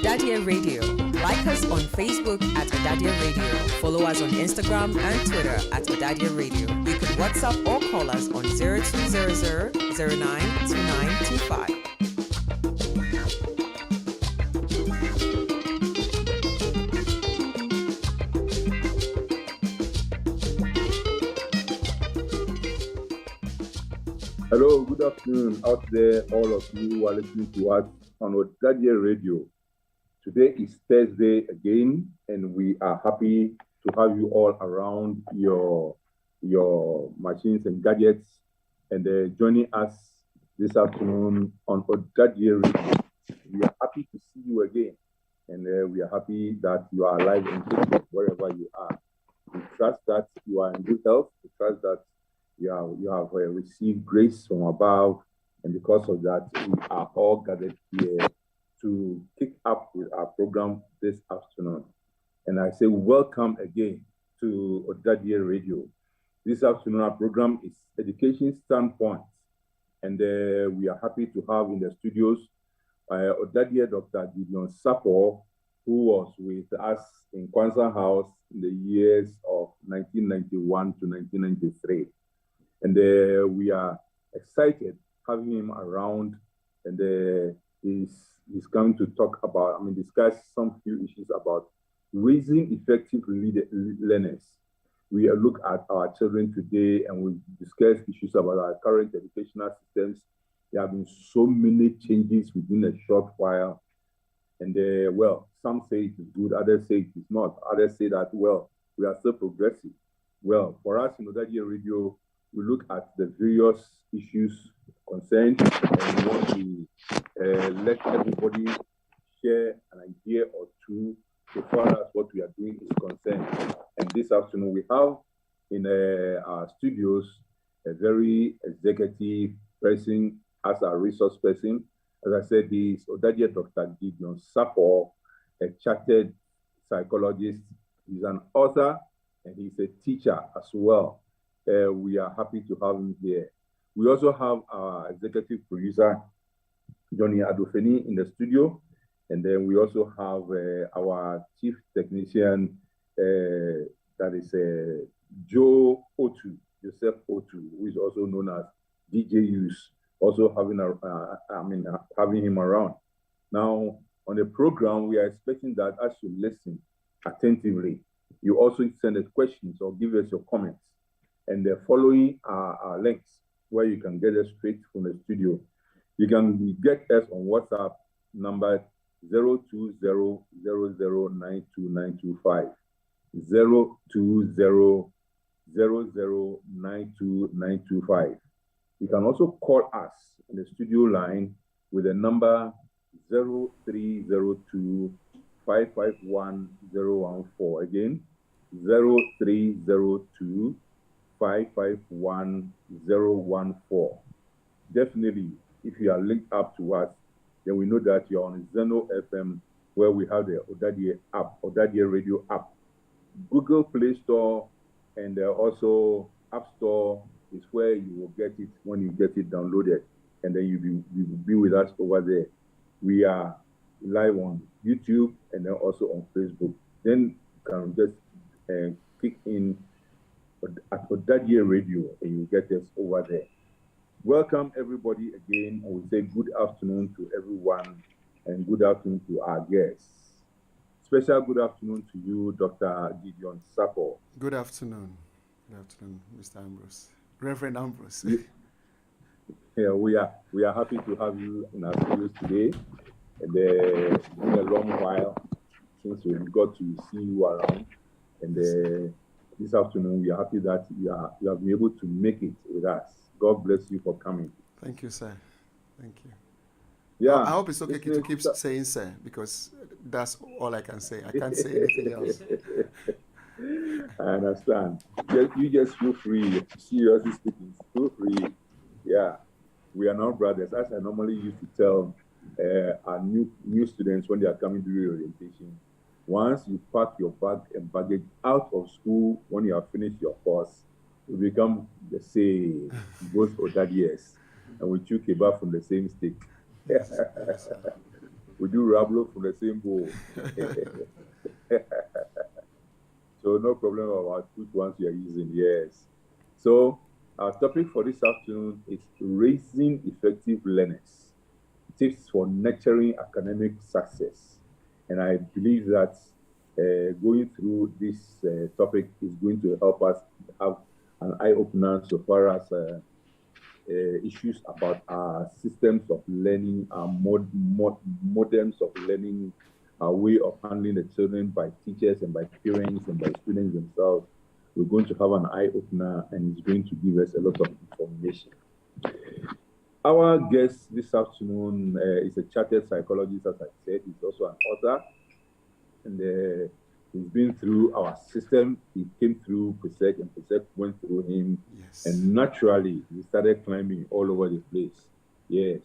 ỌDADEÄ Radio. Like us on Facebook at ỌDADEÄ Radio. Follow us on Instagram and Twitter at ỌDADEÄ Radio. You can WhatsApp or call us on 0200 092925. Hello, good afternoon out there, all of you who are listening to us on ỌDADEÄ Radio. Today is Thursday again, and we are happy to have you all around your machines and gadgets, and joining us this afternoon on ỌDADEÄ Radio. We are happy to see you again, and we are happy that you are alive and good wherever you are. We trust that you are in good health. We trust that you have received grace from above, and because of that, we are all gathered here to kick up with our program this afternoon. And I say welcome again to ỌDADEÄ Radio. This afternoon, our program is Education Standpoint, and we are happy to have in the studios ỌDADEÄ Dr. Gideon Sapo, who was with us in Kwanzaa House in the years of 1991 to 1993. And we are excited having him around, and he's going to talk about, discuss some few issues about raising effective learners. We look at our children today, and we discuss issues about our current educational systems. There have been so many changes within a short while, and well, some say it is good, others say it is not. Others say that, well, we are still progressive. Well, for us in ỌDADEÄ Radio, we look at the various issues concerned, and we want to let everybody share an idea or two so far as what we are doing is concerned. And this afternoon, we have in our studios a very executive person as our resource person. As I said, he is ỌDADEÄ Dr. Gideon Sapo, a chartered psychologist. He's an author, and he's a teacher as well. We are happy to have him here. We also have our executive producer, Johnny Adofeni, in the studio. And then we also have our chief technician, that is Joseph Otu, who is also known as DJ Use, also having him around. Now, on the program, we are expecting that as you listen attentively, you also send us questions or give us your comments. And the following are links where you can get us straight from the studio. You can get us on WhatsApp number 02000929925, 02000929925. You can also call us on the studio line with the number 0302551014. Again, 0302 551014. Definitely, if you are linked up to us, then we know that you're on Zeno FM, where we have the ỌDADEÄ app, ỌDADEÄ Radio app. Google Play Store and also App Store is where you will get it when you get it downloaded, and then you will be with us over there. We are live on YouTube and then also on Facebook. Then you can just click in at ỌDADEÄ Radio, and you get us over there. Welcome everybody again, and we say good afternoon to everyone, and good afternoon to our guests. Special good afternoon to you, Dr. Gideon Sapo. Good afternoon. Good afternoon, Mr. Ambrose. Reverend Ambrose. Yeah, we are happy to have you in our studios today, and it's been a long while since we got to see you around, and this afternoon, we are happy that you have been able to make it with us. God bless you for coming. Thank you, sir. Thank you. Yeah. I hope it's okay to keep saying sir, because that's all I can say. I can't say anything else. I understand. You just feel free. Seriously speaking, feel free. Yeah. We are now brothers. As I normally used to tell our new students when they are coming to the orientation, once you pack your bag and baggage out of school, when you have finished your course, you become the same, both ỌDADEÄs, and we chew kebab from the same stick. We do rablo from the same bowl. So no problem about which ones you are using, yes. So our topic for this afternoon is raising effective learners, tips for nurturing academic success. And I believe that going through this topic is going to help us have an eye-opener so far as issues about our systems of learning, our modems of learning, our way of handling the children by teachers and by parents and by students themselves. We're going to have an eye-opener, and it's going to give us a lot of information. Our guest this afternoon is a chartered psychologist, as I said. He's also an author, and he's been through our system. He came through PSEC, and PSEC went through him. Yes. And naturally, he started climbing all over the place. Yes.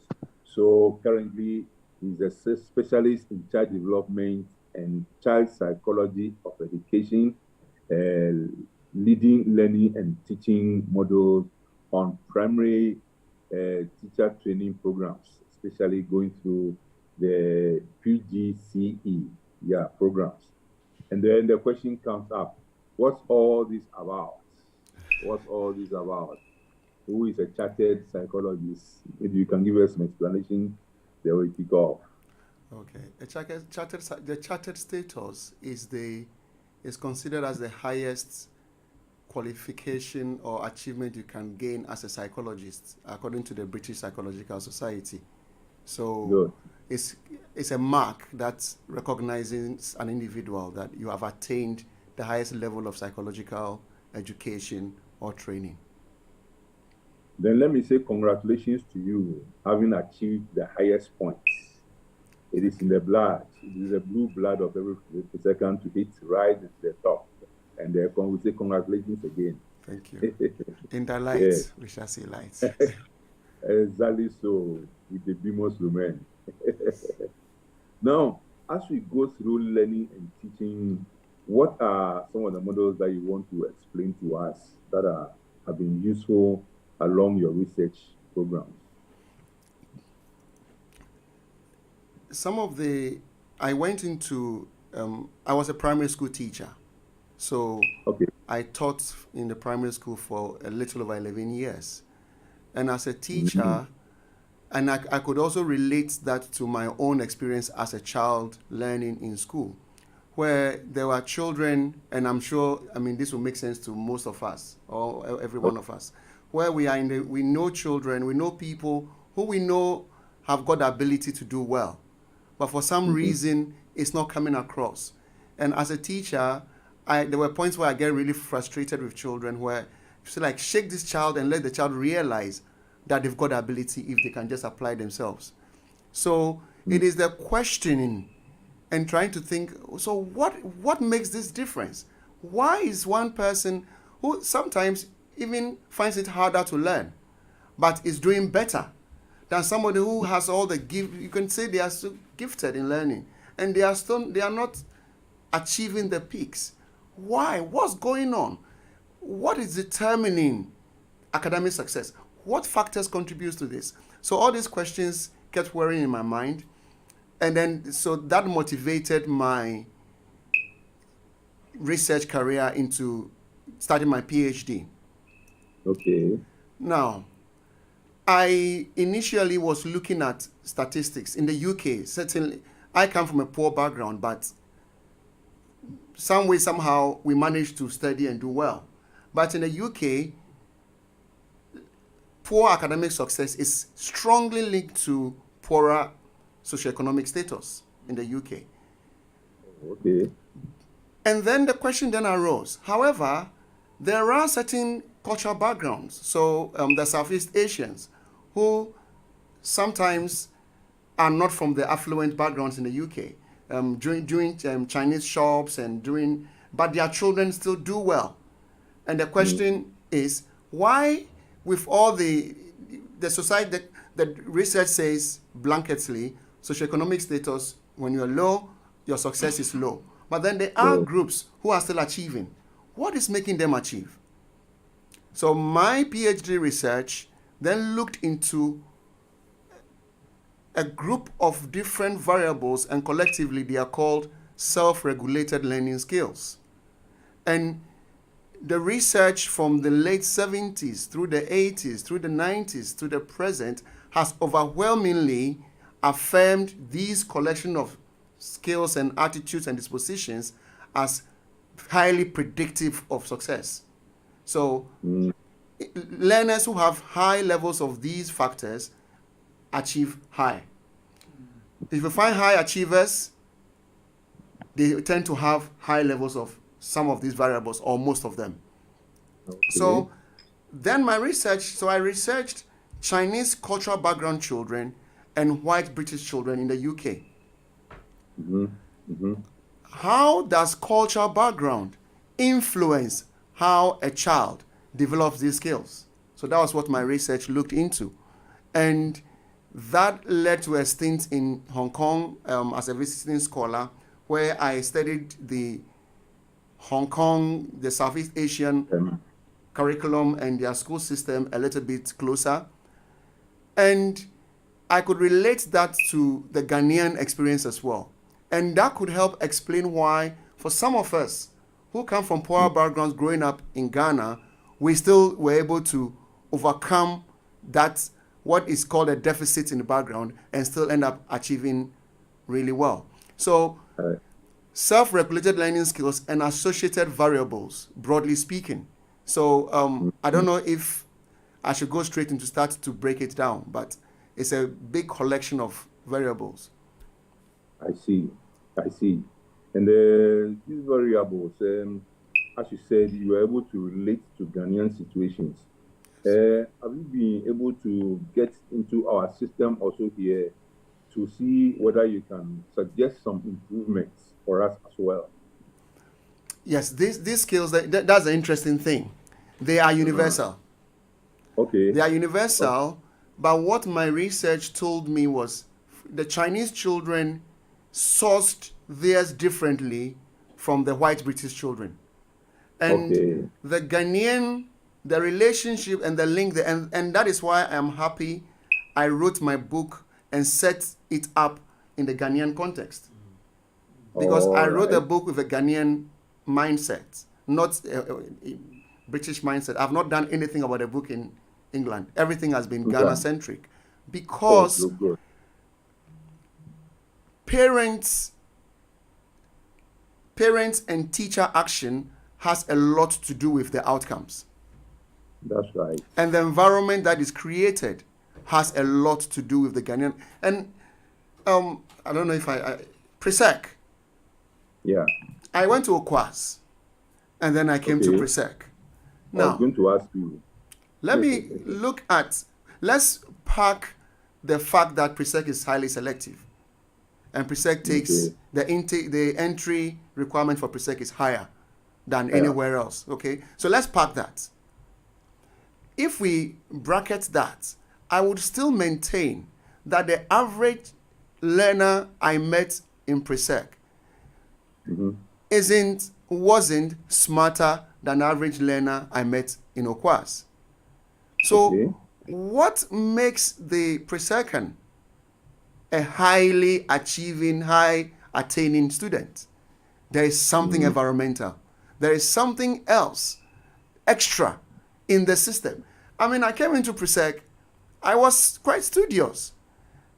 So currently, he's a specialist in child development and child psychology of education, leading learning and teaching models on primary teacher training programs, especially going through the PGCE programs. And then the question comes up, what's all this about? What's all this about? Who is a chartered psychologist? Maybe you can give us some explanation, then we kick off. Okay. The chartered status is considered as the highest qualification or achievement you can gain as a psychologist, according to the British Psychological Society. So Good. It's a mark that recognizes an individual that you have attained the highest level of psychological education or training. Then let me say congratulations to you having achieved the highest points. It is in the blood. It is the blue blood of every second to hit right at the top. And therefore we say congratulations again. Thank you. In the light, Yeah. we shall see light. Exactly so, with the Bimos Lumen. Now, as we go through learning and teaching, what are some of the models that you want to explain to us that have been useful along your research programs? I went into, I was a primary school teacher. So Okay. I taught in the primary school for a little over 11 years. And as a teacher, and I could also relate that to my own experience as a child learning in school, where there were children, and I'm sure, this will make sense to most of us, or every one of us, where we know children, we know people who we know have got the ability to do well, but for some reason, it's not coming across. And as a teacher, there were points where I get really frustrated with children where you say, like, shake this child and let the child realize that they've got the ability if they can just apply themselves. So it is the questioning and trying to think, so what makes this difference? Why is one person who sometimes even finds it harder to learn, but is doing better than somebody who has all the gift? You can say they are so gifted in learning, and they are not achieving the peaks. Why? What's going on? What is determining academic success? What factors contribute to this? So all these questions kept worrying in my mind. And then, so that motivated my research career into starting my PhD. Okay. Now, I initially was looking at statistics in the UK. Certainly, I come from a poor background, but some way, somehow, we managed to study and do well. But in the UK, poor academic success is strongly linked to poorer socioeconomic status in the UK. Okay. And then the question then arose. However, there are certain cultural backgrounds. So the Southeast Asians who sometimes are not from the affluent backgrounds in the UK, doing Chinese shops but their children still do well. And the question is, why, with all the society, the research says blanketly, socioeconomic status, when you're low, your success is low. But then there are groups who are still achieving. What is making them achieve? So my PhD research then looked into a group of different variables, and collectively they are called self-regulated learning skills. And the research from the late 70s through the 80s, through the 90s, to the present has overwhelmingly affirmed these collection of skills and attitudes and dispositions as highly predictive of success. So learners who have high levels of these factors achieve high. If you find high achievers, they tend to have high levels of some of these variables or most of them. Okay. So then I researched Chinese cultural background children and white British children in the UK. How does cultural background influence how a child develops these skills? So that was what my research looked into. And that led to a stint in Hong Kong as a visiting scholar, where I studied the Hong Kong, the Southeast Asian curriculum and their school system a little bit closer. And I could relate that to the Ghanaian experience as well. And that could help explain why, for some of us who come from poorer backgrounds growing up in Ghana, we still were able to overcome that, what is called a deficit in the background, and still end up achieving really well. So, self-regulated learning skills and associated variables, broadly speaking. So, I don't know if I should go straight into start to break it down, but it's a big collection of variables. I see. And these variables, as you said, you were able to relate to Ghanaian situations. Have you been able to get into our system also here to see whether you can suggest some improvements for us as well? Yes, these skills, that's an interesting thing. They are universal. Okay. They are universal, but what my research told me was the Chinese children sourced theirs differently from the white British children. And the Ghanaian, the relationship and the link, and that is why I'm happy I wrote my book and set it up in the Ghanaian context. Because I wrote the book with a Ghanaian mindset, not a British mindset. I've not done anything about the book in England. Everything has been Ghana-centric. Because parents and teacher action has a lot to do with the outcomes. That's right. And the environment that is created has a lot to do with the Ghanaian. And I don't know if Presec. Yeah. I went to Okwas, and then I came to Presec. Now, I was going to ask you. Let's park the fact that Presec is highly selective. And Presec takes the entry requirement for Presec is higher than anywhere else. Okay, so let's park that. If we bracket that, I would still maintain that the average learner I met in Presec wasn't smarter than average learner I met in Okwas. So what makes the Presecan a highly achieving, high attaining student? There is something environmental. There is something else extra in the system. I mean, I came into Presec, I was quite studious.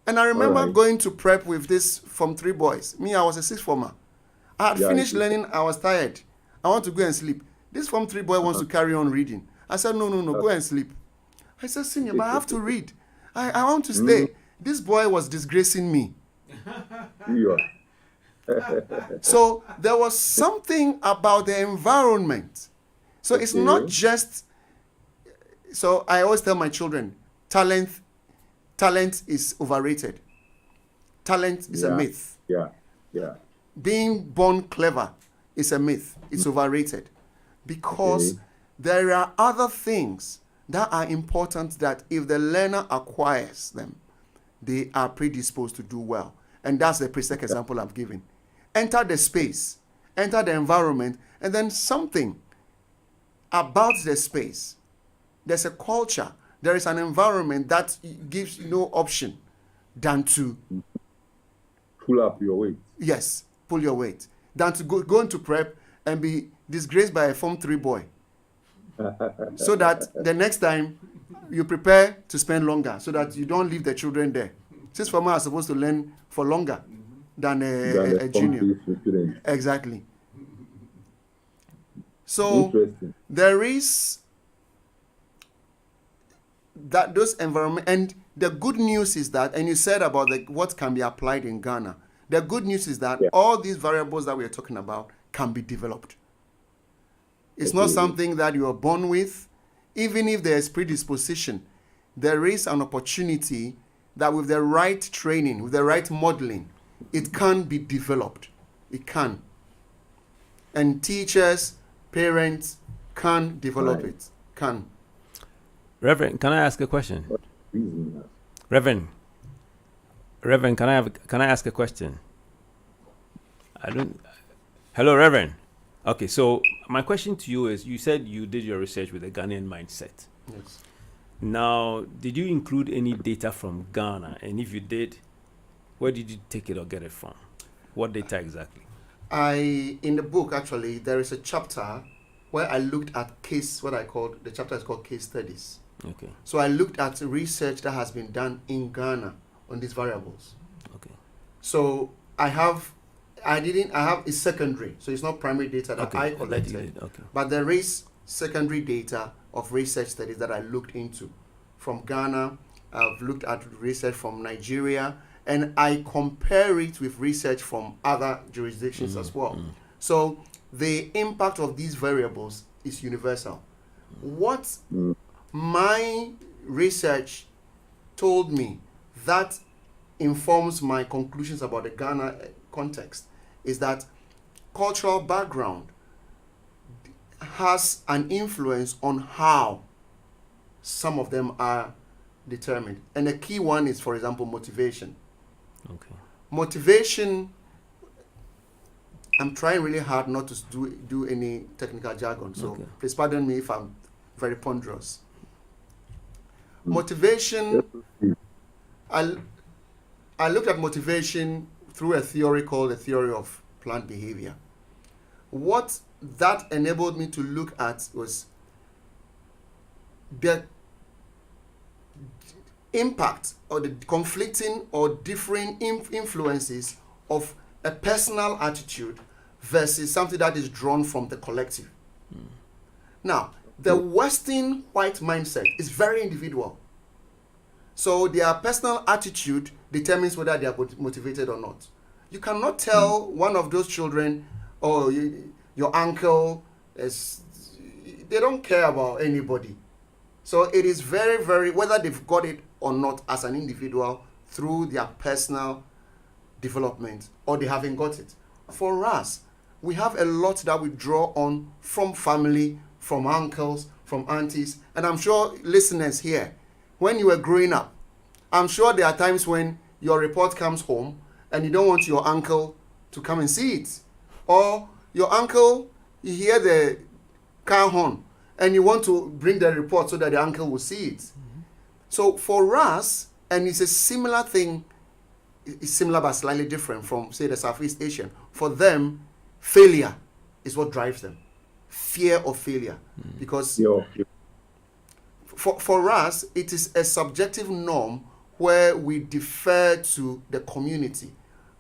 And I remember going to prep with this Form 3 boys. Me, I was a sixth former. I had finished learning, I was tired. I want to go and sleep. This Form 3 boy wants to carry on reading. I said, no, go and sleep. I said, senior, but I have to read. I want to stay. This boy was disgracing me. So there was something about the environment. So it's not just, so I always tell my children, talent is overrated. Talent is a myth. Being born clever is a myth. It's overrated. Because there are other things that are important that if the learner acquires them, they are predisposed to do well. And that's the Presec example I've given. Enter the space, enter the environment, and then something about the space. There's a culture. There is an environment that gives no option than to Pull up your weight. yes, pull your weight, than to go into prep and be disgraced by a Form 3 boy. So that the next time you prepare to spend longer, so that you don't leave the children there. Since farmers are supposed to learn for longer than a junior. Exactly. So there is that those environment, and the good news is that, and you said about what can be applied in Ghana. The good news is that all these variables that we are talking about can be developed. It's not something that you are born with. Even if there is predisposition, there is an opportunity that with the right training, with the right modeling, it can be developed. It can. And teachers, parents can develop it. Can. Reverend, can I ask a question? Reverend, can I ask a question? Hello, Reverend. Okay, so my question to you is, you said you did your research with a Ghanaian mindset. Yes. Now, did you include any data from Ghana? And if you did, where did you take it or get it from? What data exactly? In the book, actually, there is a chapter where I looked at the chapter is called case studies. Okay. So I looked at research that has been done in Ghana on these variables. Okay. So I have it's secondary, so it's not primary data that I collected. Okay. But there is secondary data of research studies that I looked into from Ghana. I've looked at research from Nigeria, and I compare it with research from other jurisdictions as well. So the impact of these variables is universal. What my research told me that informs my conclusions about the Ghana context is that cultural background has an influence on how some of them are determined. And a key one is, for example, motivation. Okay. Motivation, I'm trying really hard not to do any technical jargon, so please pardon me if I'm very ponderous. Motivation, I looked at motivation through a theory called the theory of plant behavior. What that enabled me to look at was the impact or the conflicting or differing influences of a personal attitude versus something that is drawn from the collective. Now, the Western white mindset is very individual. So their personal attitude determines whether they are motivated or not. You cannot tell one of those children, your uncle they don't care about anybody. So it is very, very, whether they've got it or not as an individual through their personal development or they haven't got it. For us, we have a lot that we draw on from family, from uncles, from aunties, and I'm sure listeners here, when you were growing up, I'm sure there are times when your report comes home and you don't want your uncle to come and see it. Or your uncle, you hear the car horn and you want to bring the report so that the uncle will see it. So for us, and it's a similar thing, it's similar but slightly different from, say, the Southeast Asian. For them, failure is what drives them. Fear of failure. Because for us, it is a subjective norm where we defer to the community,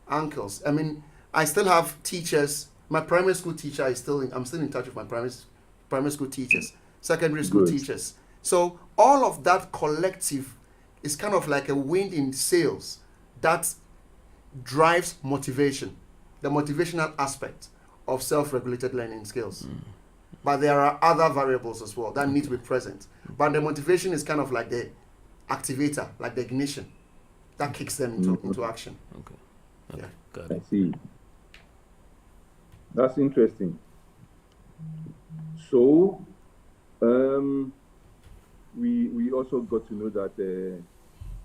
uncles. I mean, I still have teachers. My primary school teacher I'm still in touch with my primary school teachers, secondary school teachers. So all of that collective is kind of like a wind in sails that drives motivation, the motivational aspect of self-regulated learning skills. But there are other variables as well that need to be present. But the motivation is kind of like the activator, like the ignition that kicks them into action. Okay. Got I it. see. That's interesting. So, we also got to know that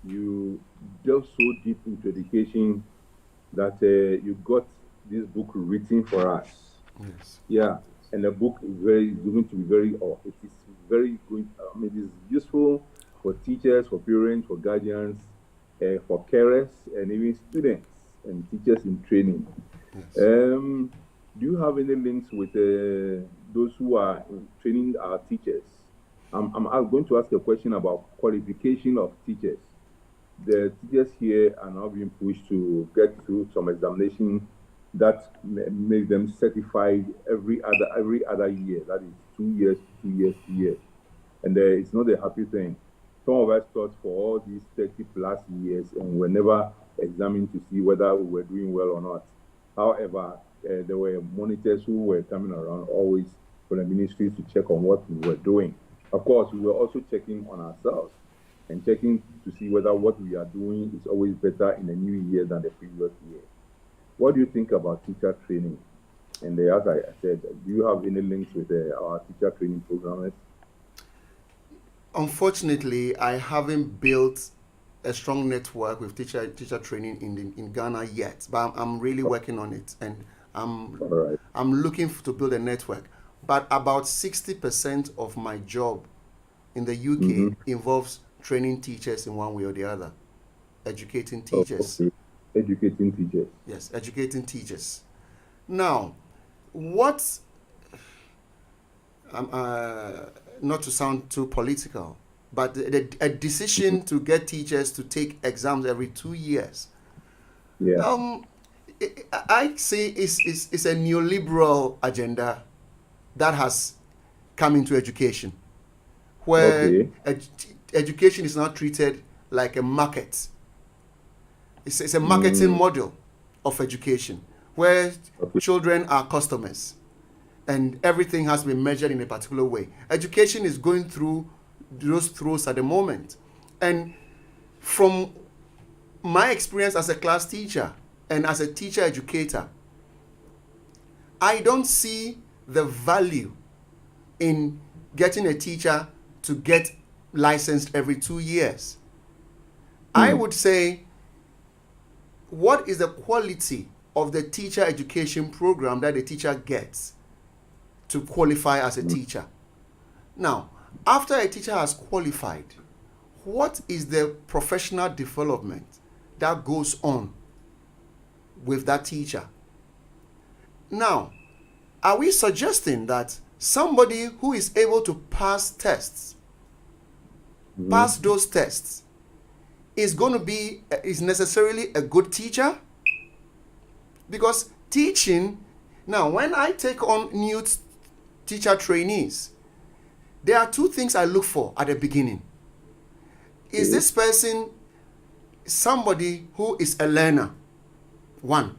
you delved so deep into education that you got this book written for us. Yes. Yeah, and the book is going to be very, it is very good. It is useful for teachers, for parents, for guardians, for carers and even students and teachers in training. Yes. Do you have any links with those who are training our teachers? I'm going to ask a question about qualification of teachers. The teachers here are now being pushed to get through some examination that make them certified every other year. That is 2 years, 2 years, 2 years. And it's not a happy thing. Some of us taught for all these 30 plus years and were never examined to see whether we were doing well or not. However, there were monitors who were coming around always for the ministries to check on what we were doing. Of course, we were also checking on ourselves and checking to see whether what we are doing is always better in the new year than the previous year. What do you think about teacher training? And as I said, do you have any links with our teacher training programmers? Unfortunately, I haven't built a strong network with teacher training in Ghana yet, but I'm really working on it, and I'm looking to build a network. But about 60% of my job in the UK involves training teachers in one way or the other, educating teachers. Okay. Educating teachers. Yes, educating teachers. Now, what? Not to sound too political, but a decision to get teachers to take exams every 2 years. Yeah. I say it's a neoliberal agenda that has come into education, where education is now treated like a market. It's a marketing model of education, where children are customers and everything has been measured in a particular way. Education is going through those throes at the moment. And from my experience as a class teacher and as a teacher educator, I don't see the value in getting a teacher to get licensed every 2 years. I would say, what is the quality of the teacher education program that the teacher gets to qualify as a teacher? Now, after a teacher has qualified, what is the professional development that goes on with that teacher? Now, are we suggesting that somebody who is able to pass tests, pass those tests, is necessarily a good teacher? Because teaching, now when I take on new teacher trainees, there are two things I look for at the beginning. Is this person somebody who is a learner? One.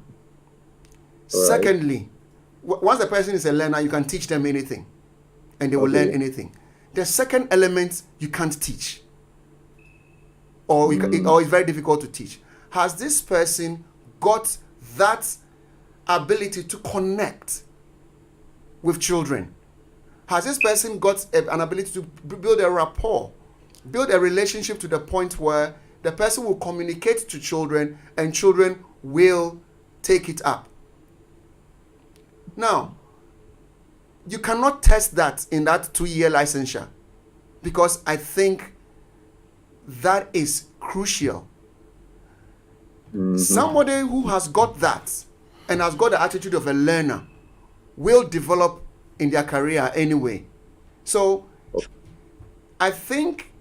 Secondly, once the person is a learner, you can teach them anything and they will learn anything. The second element, you can't teach, or it's very difficult to teach. Has this person got that ability to connect with children? Has this person got an ability to build a rapport, build a relationship to the point where the person will communicate to children and children will take it up? Now, you cannot test that in that 2-year licensure, because I think that is crucial. Somebody who has got that and has got the attitude of a learner will develop in their career anyway. So I think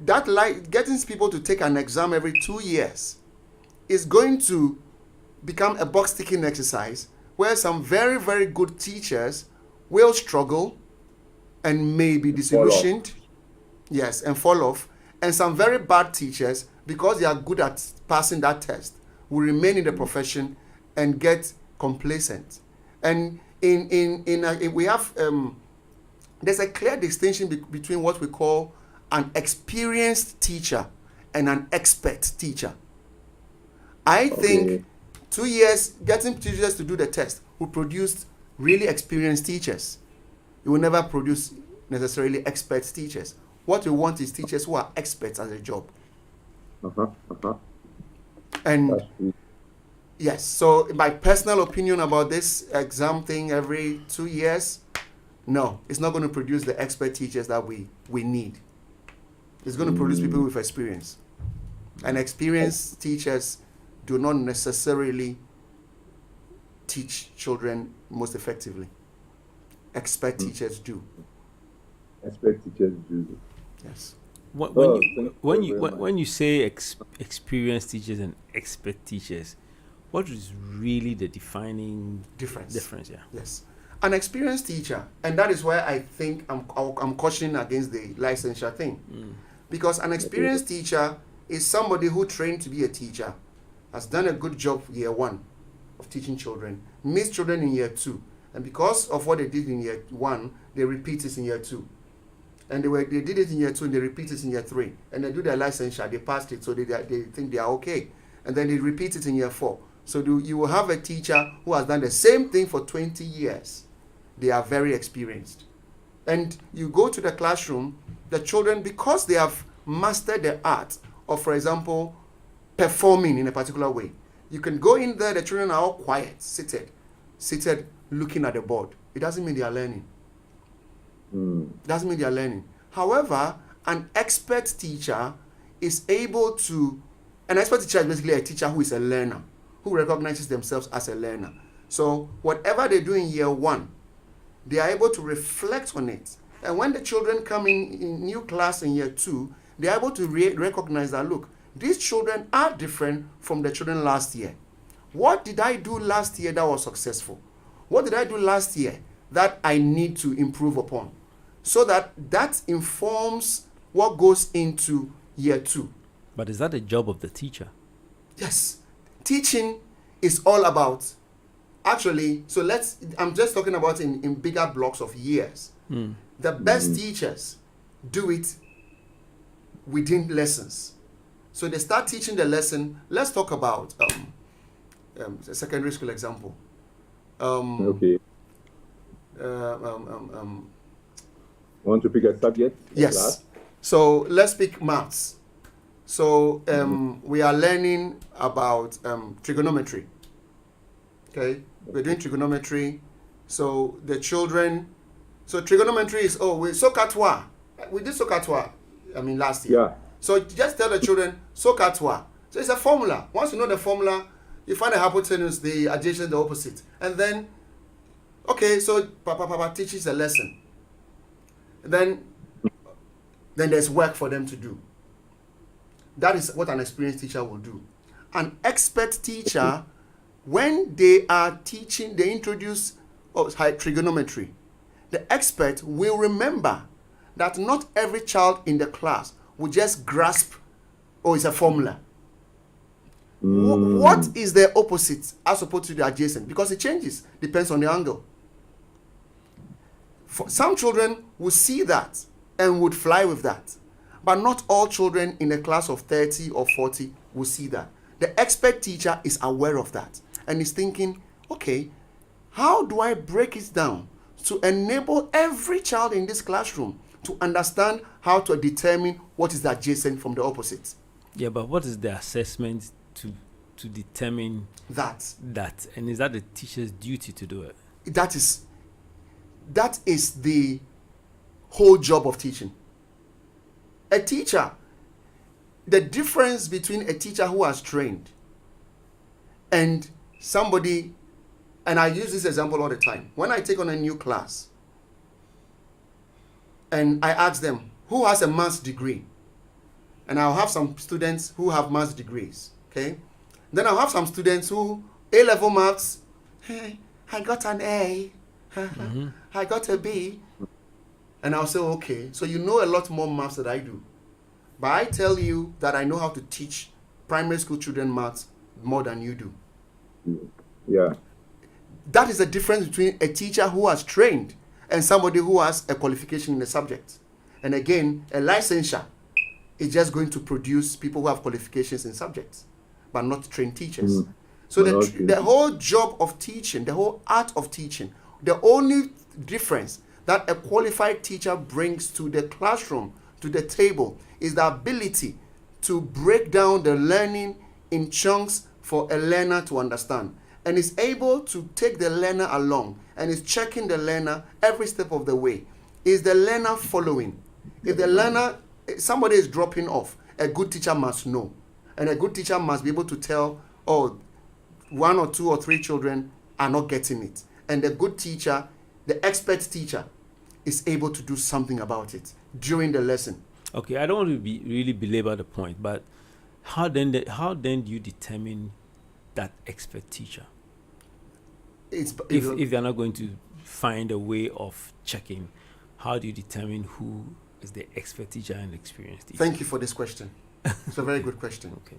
that getting people to take an exam every 2 years is going to become a box ticking exercise where some very, very good teachers will struggle and may be disillusioned. Yes, and fall off. And some very bad teachers, because they are good at passing that test, will remain in the profession and get complacent. And we have there's a clear distinction between what we call an experienced teacher and an expert teacher. I think 2 years getting teachers to do the test will produce really experienced teachers. It will never produce necessarily expert teachers. What we want is teachers who are experts at their job. And yes, so my personal opinion about this exam thing every 2 years, no, it's not going to produce the expert teachers that we need. It's going to produce people with experience. And experienced teachers do not necessarily teach children most effectively. Expert teachers do. Expert teachers do. Yes. When you say experienced teachers and expert teachers, what is really the defining difference? Yeah. Yes. An experienced teacher, and that is why I think I'm cautioning against the licensure thing, because an experienced teacher is somebody who trained to be a teacher, has done a good job year 1 of teaching children, meets children in year 2, and because of what they did in year 1, they repeat it in year 2. And they did it in year 2 and they repeat it in year 3. And they do their licensure, they passed it, so they think they are okay. And then they repeat it in year 4. So you will have a teacher who has done the same thing for 20 years. They are very experienced. And you go to the classroom, the children, because they have mastered the art of, for example, performing in a particular way. You can go in there, the children are all quiet, seated, looking at the board. It doesn't mean they are learning. Doesn't mean they are learning. However, an expert teacher is able to, an expert teacher is basically a teacher who is a learner, who recognizes themselves as a learner. So whatever they do in year 1, they are able to reflect on it. And when the children come in new class in year 2, they are able to recognize that, look, these children are different from the children last year. What did I do last year that was successful? What did I do last year that I need to improve upon? So that informs what goes into year 2. But is that the job of the teacher? Yes. Teaching is all about, actually, so I'm just talking about in bigger blocks of years. The best teachers do it within lessons. So they start teaching the lesson. Let's talk about a secondary school example. Okay. Want to pick a subject? Yes. Class? So let's pick maths. So we are learning about trigonometry. Okay, we're doing trigonometry. So the children, so trigonometry is, sokatwa. We did sokatwa, last year. Yeah. So just tell the children, sokatwa. So it's a formula. Once you know the formula, you find the hypotenuse, the adjacent, the opposite. And then, okay, so Papa teaches a lesson. Then there's work for them to do. That is what an experienced teacher will do. An expert teacher, when they are teaching, they introduce trigonometry. The expert will remember that not every child in the class will just grasp, it's a formula. What is the opposite as opposed to the adjacent? Because it changes, depends on the angle. Some children will see that and would fly with that. But not all children in a class of 30 or 40 will see that. The expert teacher is aware of that and is thinking, okay, how do I break it down to enable every child in this classroom to understand how to determine what is the adjacent from the opposite? Yeah, but what is the assessment to determine that? And is that the teacher's duty to do it? That is the whole job of teaching. A teacher, the difference between a teacher who has trained and somebody, and I use this example all the time. When I take on a new class and I ask them, who has a maths degree? And I'll have some students who have maths degrees, okay? Then I'll have some students who, A-level maths, hey, I got an A. I got a B. And I'll say, okay, so you know a lot more maths than I do. But I tell you that I know how to teach primary school children maths more than you do. Yeah. That is the difference between a teacher who has trained and somebody who has a qualification in the subject. And again, a licensure is just going to produce people who have qualifications in subjects, but not trained teachers. So the whole job of teaching, the whole art of teaching, the only difference that a qualified teacher brings to the classroom, to the table, is the ability to break down the learning in chunks for a learner to understand, and is able to take the learner along and is checking the learner every step of the way. Is the learner following? If the learner, somebody is dropping off, a good teacher must know. And a good teacher must be able to tell, oh, 1 or 2 or 3 children are not getting it. And the good teacher, the expert teacher, is able to do something about it during the lesson. Okay, I don't want to really belabor the point, but how then do you determine that expert teacher? If they're not going to find a way of checking, how do you determine who is the expert teacher and experienced teacher? Thank you for this question. It's a very good question. Okay.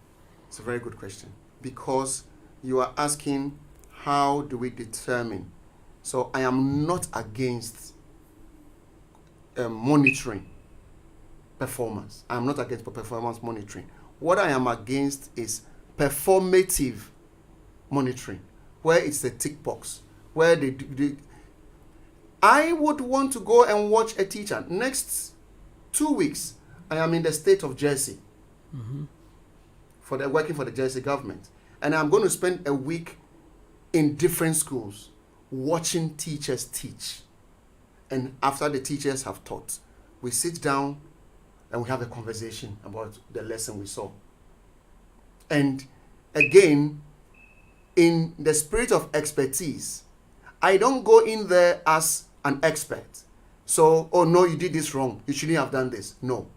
It's a very good question, because you are asking, how do we determine? So I am not against monitoring performance. I am not against performance monitoring. What I am against is performative monitoring, where it's a tick box, where I would want to go and watch a teacher. Next 2 weeks, I am in the state of Jersey, working for the Jersey government. And I'm going to spend a week in different schools watching teachers teach. And after the teachers have taught, we sit down and we have a conversation about the lesson we saw. And again, in the spirit of expertise, I don't go in there as an expert. So, oh no, you did this wrong. You shouldn't have done this. No.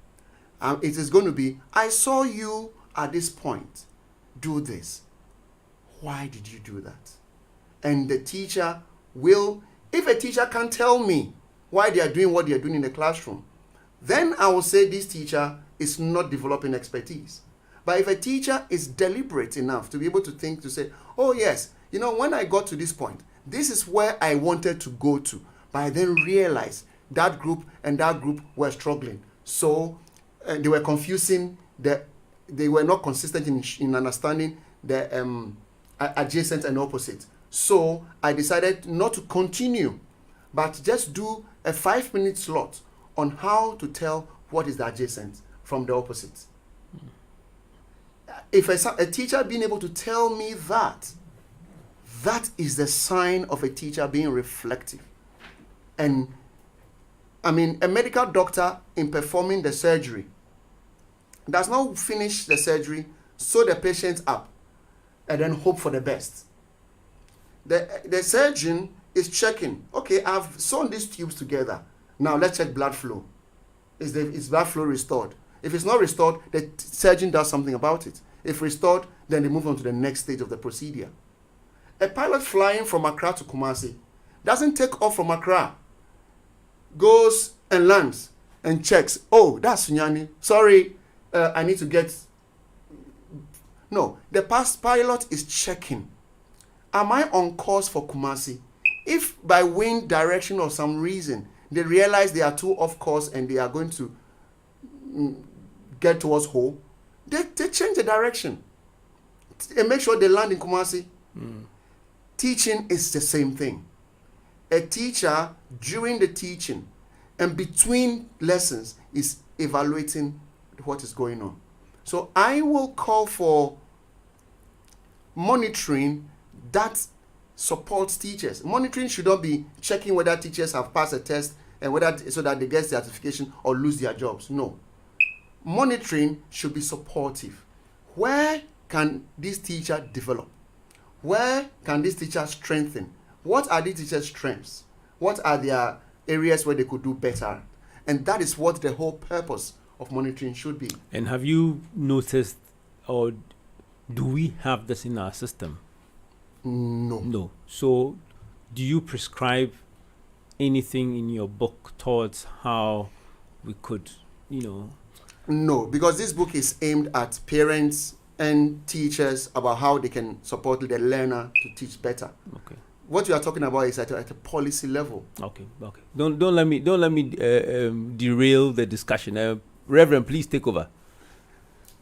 It is going to be, I saw you at this point do this. Why did you do that? And the teacher will, if a teacher can tell me why they are doing what they are doing in the classroom, then I will say this teacher is not developing expertise. But if a teacher is deliberate enough to be able to think, to say, oh yes, when I got to this point, this is where I wanted to go to. But I then realized that group and that group were struggling. So they were confusing, they were not consistent in understanding the adjacent and opposite. So I decided not to continue, but just do a 5-minute slot on how to tell what is the adjacent from the opposite. If a teacher being able to tell me that is the sign of a teacher being reflective. And a medical doctor in performing the surgery does not finish the surgery, sew the patient up, and then hope for the best. The surgeon is checking, okay, I've sewn these tubes together. Now let's check blood flow. Is blood flow restored? If it's not restored, the surgeon does something about it. If restored, then they move on to the next stage of the procedure. A pilot flying from Accra to Kumasi doesn't take off from Accra, goes and lands and checks, oh, that's Sunyani. Sorry, I need to get... No, the past pilot is checking. Am I on course for Kumasi? If by wind direction or some reason they realize they are too off course and they are going to get towards Ho, they change the direction and make sure they land in Kumasi. Teaching is the same thing. A teacher, during the teaching and between lessons, is evaluating what is going on. So I will call for monitoring that supports teachers. Monitoring should not be checking whether teachers have passed a test and whether so that they get certification or lose their jobs. No. Monitoring should be supportive. Where can this teacher develop? Where can this teacher strengthen? What are the teacher's strengths? What are their areas where they could do better? And that is what the whole purpose of monitoring should be. And have you noticed, or do we have this in our system? No. So do you prescribe anything in your book towards how we could, No, because this book is aimed at parents and teachers about how they can support the learner to teach better. Okay. What you are talking about is at a policy level. Okay. Don't let me derail the discussion. Reverend, please take over.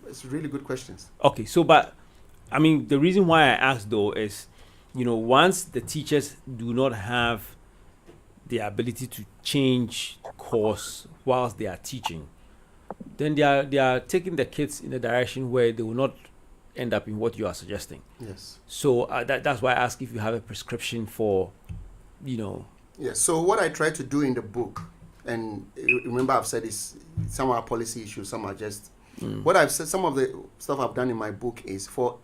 It's really good questions. Okay, so but the reason why I asked though is, once the teachers do not have the ability to change course whilst they are teaching, then they are taking the kids in a direction where they will not end up in what you are suggesting. Yes. So that's why I ask if you have a prescription for, Yes. So what I try to do in the book, and remember I've said this, some are policy issues, some are just What I've said, some of the stuff I've done in my book is for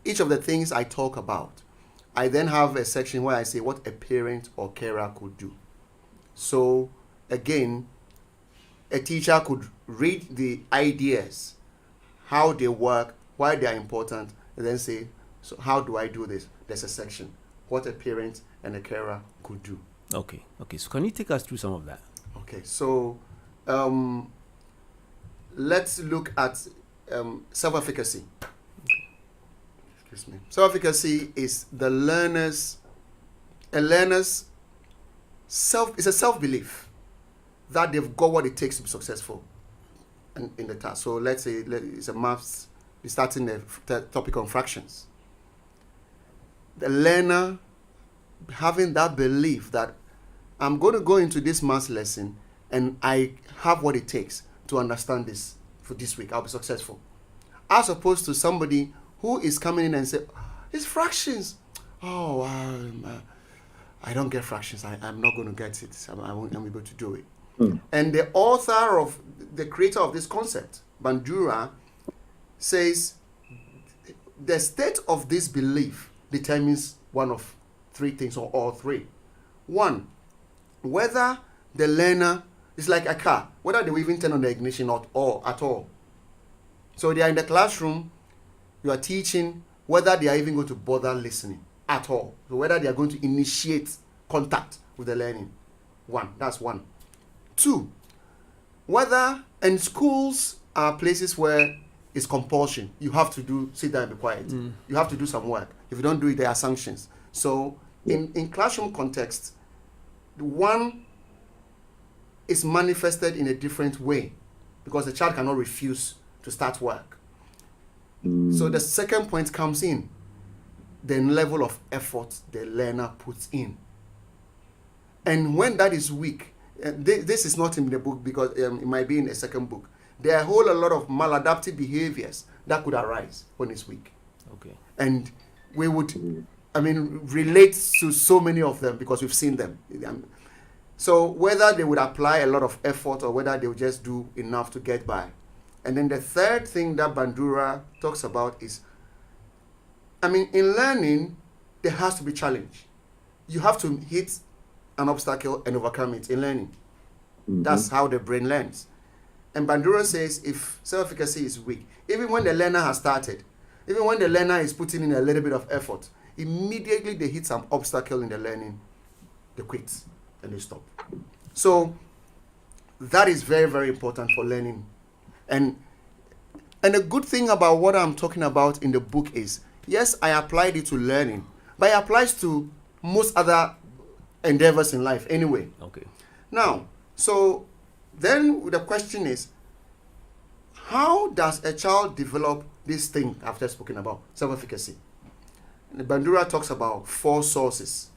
each of the things I talk about, I then have a section where I say what a parent or carer could do. So again, a teacher could read the ideas, how they work, why they are important, and then say, so how do I do this? There's a section, what a parent and a carer could do. Okay. So can you take us through some of that? Okay, so let's look at self-efficacy. Excuse me. Self-efficacy is the learner's it's a self-belief that they've got what it takes to be successful in the task. So let's say it's a maths, we're starting the topic on fractions. The learner having that belief that I'm going to go into this maths lesson and I have what it takes to understand this for this week. I'll be successful. As opposed to somebody who is coming in and say, it's fractions. Oh, I don't get fractions. I'm not going to get it. I won't be able to do it. And the creator of this concept, Bandura, says the state of this belief determines one of three things, or all three. One, whether the learner is like a car, whether they will even turn on the ignition at all. So they are in the classroom, you are teaching, whether they are even going to bother listening at all. So whether they are going to initiate contact with the learning. That's one. Two, whether, and schools are places where it's compulsion. You have to sit down and be quiet. You have to do some work. If you don't do it, there are sanctions. So in classroom context, one is manifested in a different way because the child cannot refuse to start work. So the second point comes in, the level of effort the learner puts in. And when that is weak, this is not in the book because it might be in a second book, there are a whole lot of maladaptive behaviors that could arise when it's weak. Okay. And we would, relate to so many of them because we've seen them. So whether they would apply a lot of effort or whether they would just do enough to get by. And then the third thing that Bandura talks about is, in learning, there has to be challenge. You have to hit an obstacle and overcome it in learning. That's how the brain learns. And Bandura says if self-efficacy is weak, even when the learner has started, even when the learner is putting in a little bit of effort, immediately they hit some obstacle in the learning, they quit and they stop. So that is very, very important for learning. And the good thing about what I'm talking about in the book is, yes, I applied it to learning, but it applies to most other endeavors in life anyway. Okay. Now, so then the question is, how does a child develop this thing after spoken about, self-efficacy? Bandura talks about 4 sources.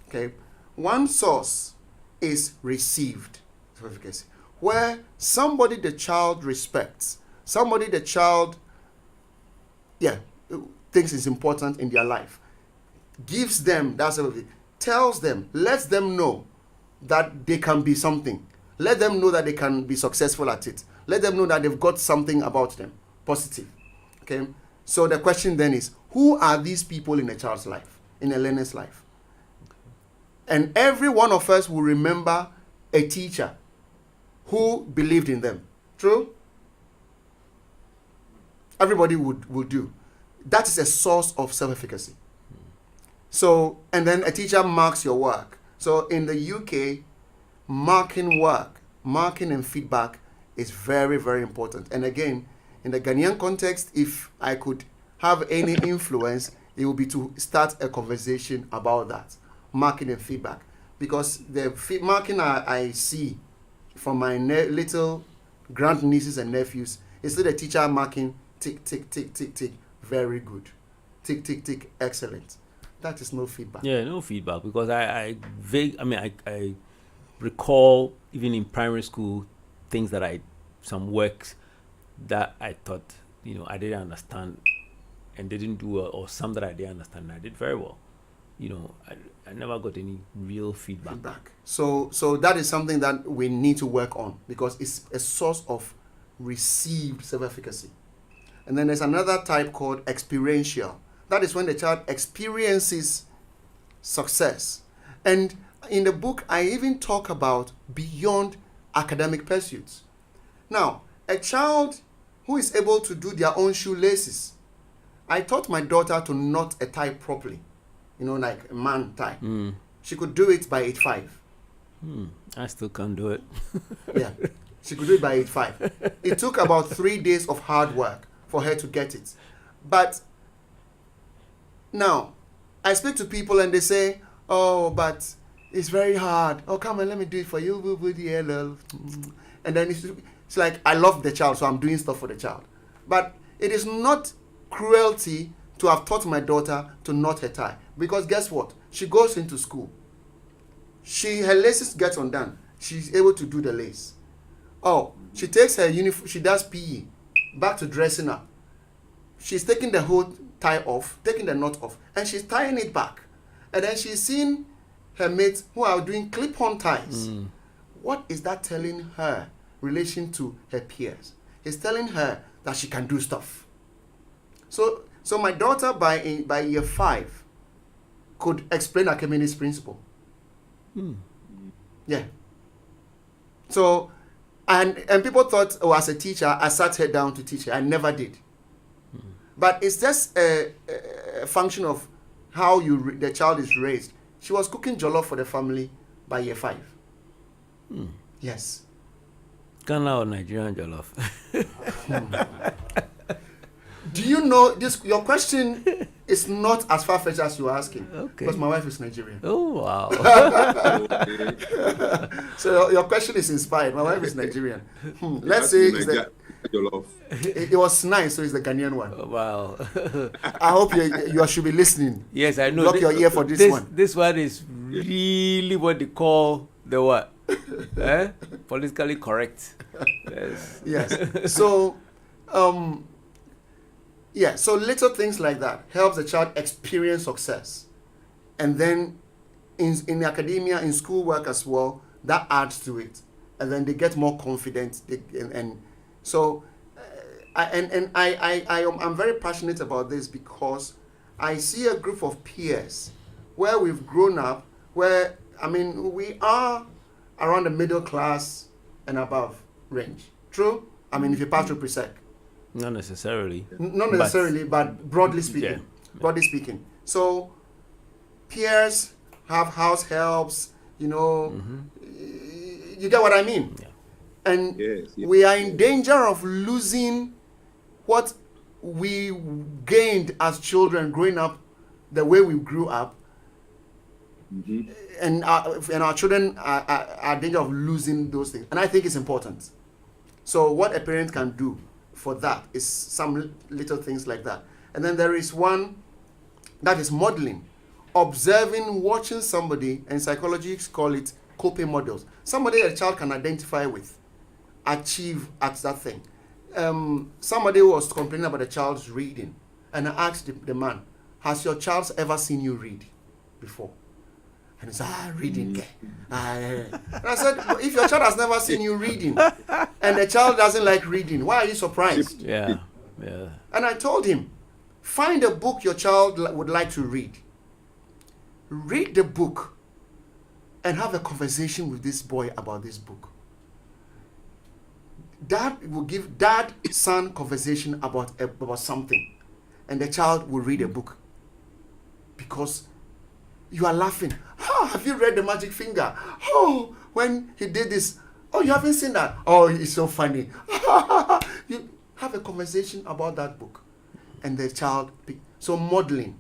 Okay, one source is received self-efficacy, where somebody the child respects, somebody the child thinks is important in their life, gives them that self-efficacy, tells them, lets them know that they can be something, let them know that they can be successful at it, let them know that they've got something about them positive. Okay, so the question then is, who are these people in a child's life, in a learner's life? And every one of us will remember a teacher who believed in them. True? Everybody would do. That is a source of self-efficacy. So, and then a teacher marks your work. So in the UK, marking work, marking and feedback is very, very important. And again, in the Ghanaian context, if I could have any influence, it would be to start a conversation about that, marking and feedback. Because the marking I see from my little grandnieces and nephews is the teacher marking tick, tick, tick, tick, tick, very good. Tick, tick, tick, excellent. That is no feedback. Yeah, no feedback, because I recall even in primary school some works that I thought, I didn't understand and didn't do well, or some that I didn't understand and I did very well. I never got any real feedback. So that is something that we need to work on, because it's a source of received self-efficacy. And then there's another type called experiential. That is when the child experiences success. And in the book, I even talk about beyond academic pursuits. Now, a child who is able to do their own shoelaces. I taught my daughter to knot a tie properly, like a man tie. She could do it by age 5. I still can't do it. Yeah, she could do it by age 5. It took about 3 days of hard work for her to get it. But now, I speak to people and they say, oh, but it's very hard. Oh, come on, let me do it for you. And then it's like, I love the child, so I'm doing stuff for the child. But it is not cruelty to have taught my daughter to knot her tie. Because guess what? She goes into school. Her laces gets undone. She's able to do the lace. Oh, she takes her uniform, she does PE, back to dressing up. She's taking the whole tie off, taking the knot off, and she's tying it back. And then she's seeing her mates who are doing clip-on ties. What is that telling her relation to her peers? It's telling her that she can do stuff. So my daughter by year 5 could explain Archimedes' principle. Yeah. So, and people thought, oh, as a teacher, I sat her down to teach her. I never did. But it's just a function of how the child is raised. She was cooking jollof for the family by year 5. Yes. Ghana or Nigerian jollof? Do you know this? Your question is not as far-fetched as you're asking. Okay. Because my wife is Nigerian. Oh, wow. So your question is inspired. My wife is Nigerian. Let's say it was nice, so it's the Ghanaian one. Oh, wow. I hope you should be listening. Yes, I know. Block your ear for this one. This one is really what they call the what? Politically correct. Yes. Yes. So, so little things like that helps the child experience success. And then in academia, in schoolwork as well, that adds to it. And then they get more confident. I'm very passionate about this because I see a group of peers where we've grown up, where, we are around the middle class and above range. True? If you pass through pre-sec. Not necessarily. Not necessarily, but broadly speaking. Yeah. Broadly speaking. So, peers have house helps, you get what I mean? Yeah. And Yes. we are in danger of losing what we gained as children growing up, the way we grew up. And our children are in danger of losing those things. And I think it's important. So what a parent can do for that is some little things like that. And then there is one that is modeling. Observing, watching somebody, and psychologists call it coping models. Somebody a child can identify with, achieve at that thing. Somebody was complaining about a child's reading, and I asked the man, has your child ever seen you read before? And he said, reading. And I said, if your child has never seen you reading, and the child doesn't like reading, why are you surprised? Yeah. And I told him, find a book your child would like to read. Read the book and have a conversation with this boy about this book. Dad will give dad-son conversation about something, and the child will read a book because you are laughing. Oh, have you read The Magic Finger? Oh, when he did this. Oh, you haven't seen that? Oh, it's so funny. You have a conversation about that book, and the child. So modeling.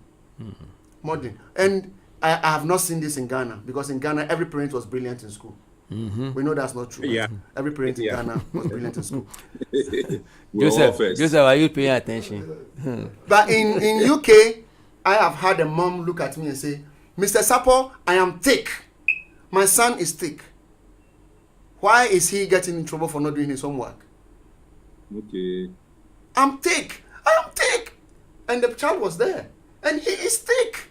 And I have not seen this in Ghana, because in Ghana every parent was brilliant in school. We know that's not true. Yeah. Every parent in Ghana was brilliant in school. Joseph, are you paying attention? But in UK, I have had a mom look at me and say, Mr. Sapo, I am thick. My son is thick. Why is he getting in trouble for not doing his homework? Okay. I'm thick. I am thick. And the child was there. And he is thick.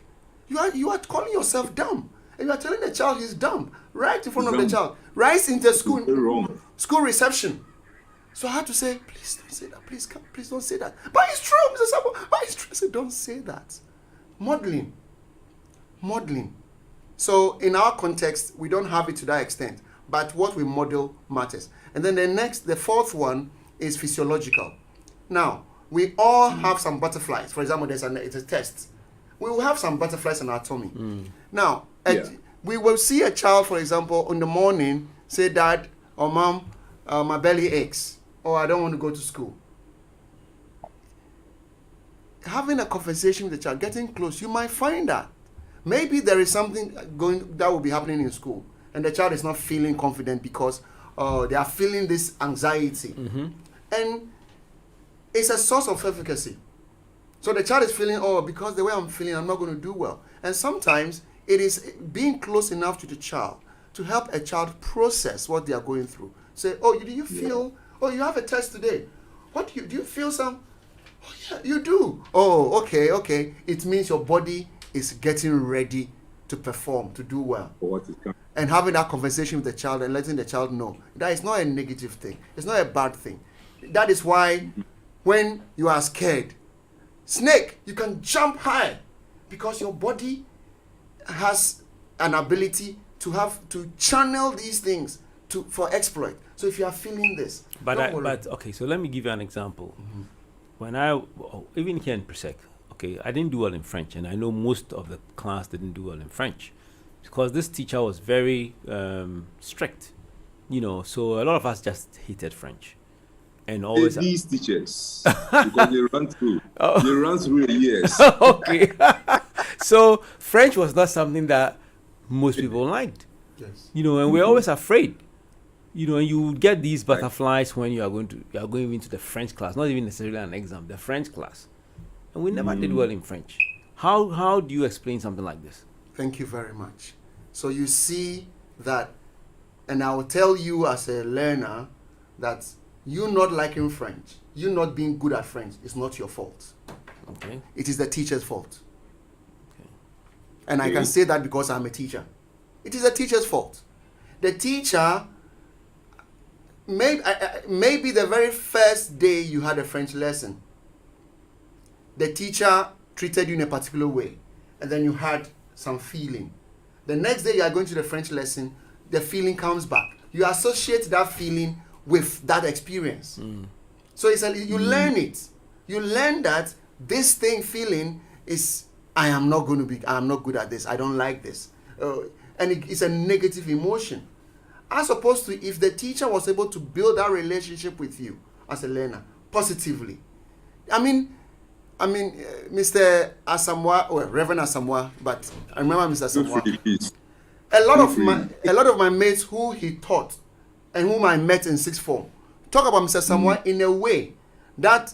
You are calling yourself dumb. And you are telling the child he's dumb. Right in front of the child. Right into school reception. So I had to say, please don't say that. Please don't say that. But it's true, Mr. Sabo. But it's true. I said, don't say that. Modeling. So in our context, we don't have it to that extent. But what we model matters. And then the fourth one is physiological. Now, we all have some butterflies. For example, it's a test. We will have some butterflies in our tummy. Now, we will see a child, for example, in the morning, say, Dad or Mom, my belly aches, or I don't want to go to school. Having a conversation with the child, getting close, you might find that maybe there is something that will be happening in school, and the child is not feeling confident because they are feeling this anxiety. And it's a source of efficacy. So the child is feeling, because the way I'm feeling, I'm not going to do well. And sometimes it is being close enough to the child to help a child process what they are going through. Say, do you feel, you have a test today. Do you feel some? Oh, yeah, you do. Oh, okay. It means your body is getting ready to perform, to do well. And having that conversation with the child and letting the child know that is not a negative thing. It's not a bad thing. That is why when you are scared, snake, you can jump high because your body has an ability to channel these things for exploit. So if you are feeling this, okay, so let me give you an example. When even here in Presec, okay, I didn't do well in French, and I know most of the class didn't do well in French because this teacher was very strict, so a lot of us just hated French. And always these teachers, because they run through the years. Okay. So French was not something that most people liked. Yes. And we're always afraid. And you get these butterflies when you are going into the French class, not even necessarily an exam, the French class. And we never did well in French. How do you explain something like this? Thank you very much. So you see that, and I will tell you as a learner that you not liking French, you not being good at French is not your fault. Okay. It is the teacher's fault. Okay. And I can say that because I'm a teacher. It is the teacher's fault. The teacher, maybe the very first day you had a French lesson, the teacher treated you in a particular way, and then you had some feeling. The next day you are going to the French lesson, the feeling comes back. You associate that feeling with that experience. So you learn it. You learn that this feeling is, I am not good at this. I don't like this. And it's a negative emotion. As opposed to if the teacher was able to build that relationship with you as a learner positively. I mean, Mr. Asamoah, Reverend Asamoah, but I remember Mr. Asamoah. A lot of my mates who he taught and whom I met in sixth form talk about Mr. Asamoah in a way that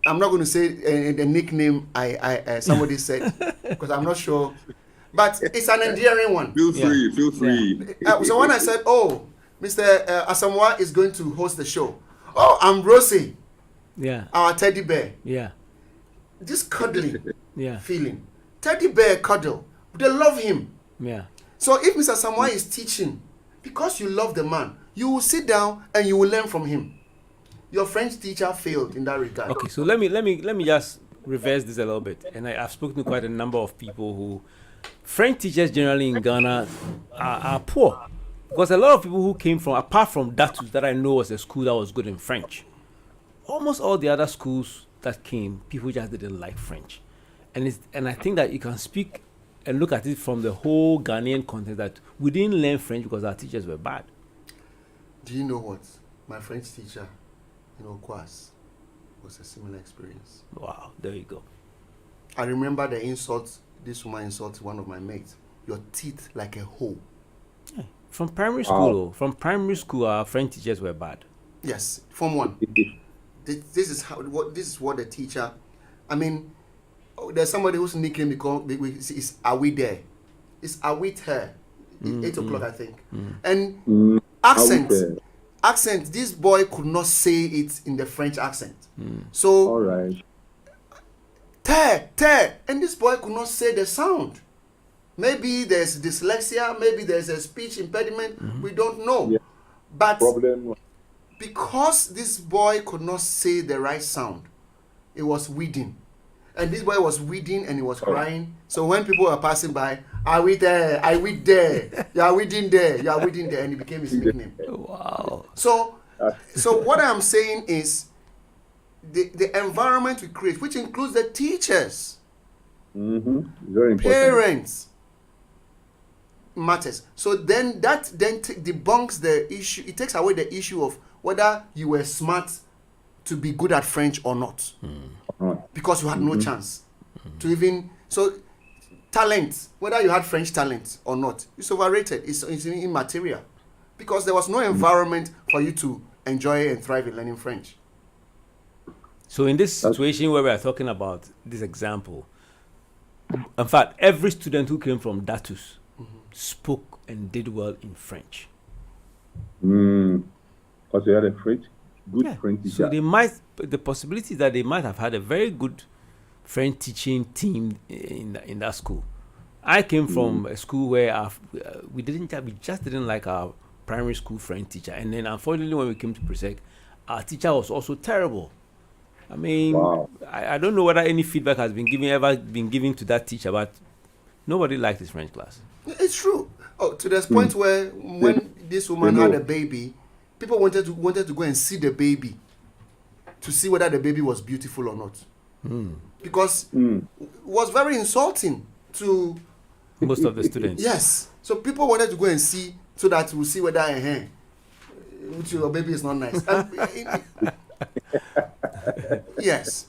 I'm not going to say the nickname somebody said because I'm not sure, but it's an endearing one. Feel free. So when I said, Mr. Asamoah is going to host the show, I'm Rosie, our teddy bear, this cuddling feeling, teddy bear cuddle, they love him. So if Mr. Asamoah is teaching, because you love the man, you will sit down and you will learn from him. Your French teacher failed in that regard. Okay, so let me just reverse this a little bit. And I've spoken to quite a number of people who French teachers generally in Ghana are poor. Because a lot of people who came from, apart from Datus that I know was a school that was good in French, almost all the other schools that came, people just didn't like French. And I think that you can speak and look at it from the whole Ghanaian context that we didn't learn French because our teachers were bad. Do you know what? My French teacher in Okwas was a similar experience. Wow, there you go. I remember the insult, this woman insulted one of my mates. Your teeth like a hole. Yeah. From primary school, our French teachers were bad. Yes, Form 1. This is what the teacher, there's somebody whose nickname is Are We There? It's Are We There? 8 o'clock, I think. And accent, this boy could not say it in the French accent. So, all right. Te, and this boy could not say the sound. Maybe there's dyslexia, maybe there's a speech impediment, we don't know. Yeah. But problem. because this boy could not say the right sound, it was weeding. And this boy was weeding and he was crying. So when people were passing by, are we there? Are we there? You are weeding there. You are weeding there. And it became his nickname. Wow. So what I'm saying is the environment we create, which includes the teachers, Very important. parents, matters. So then that debunks the issue. It takes away the issue of whether you were smart to be good at French or not, because you had no chance to even. So talent, whether you had French talent or not, is overrated. It's immaterial, because there was no environment for you to enjoy and thrive in learning French. So in this situation where we are talking about this example, in fact, every student who came from Datus spoke and did well in French. Because they had a good French teacher. So the possibility that they might have had a very good French teaching team in that school. I came from a school where we just didn't like our primary school French teacher, and then unfortunately when we came to Presec, our teacher was also terrible. I mean, I don't know whether any feedback has been given to that teacher, but nobody liked his French class. It's true. Oh, to this point where when this woman had a baby, people wanted to go and see the baby to see whether the baby was beautiful or not, because it was very insulting to most of the students. Yes, so people wanted to go and see so that we'll see whether your baby is not nice. Yes.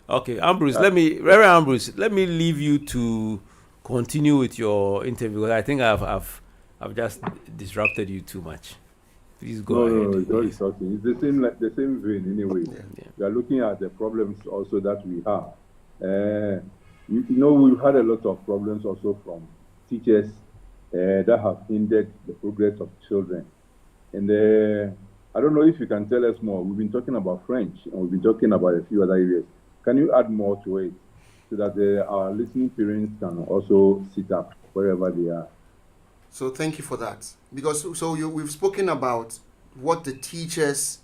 Okay, Ambrose. Reverend Ambrose, let me leave you to continue with your interview, because I think I've just disrupted you too much. Please go ahead. No, it's not insulting. It's the same vein anyway. Yeah. We are looking at the problems also that we have. We've had a lot of problems also from teachers that have hindered the progress of children. And I don't know if you can tell us more. We've been talking about French, and we've been talking about a few other areas. Can you add more to it so that our listening parents can also sit up wherever they are? So thank you for that. Because we've spoken about what the teachers,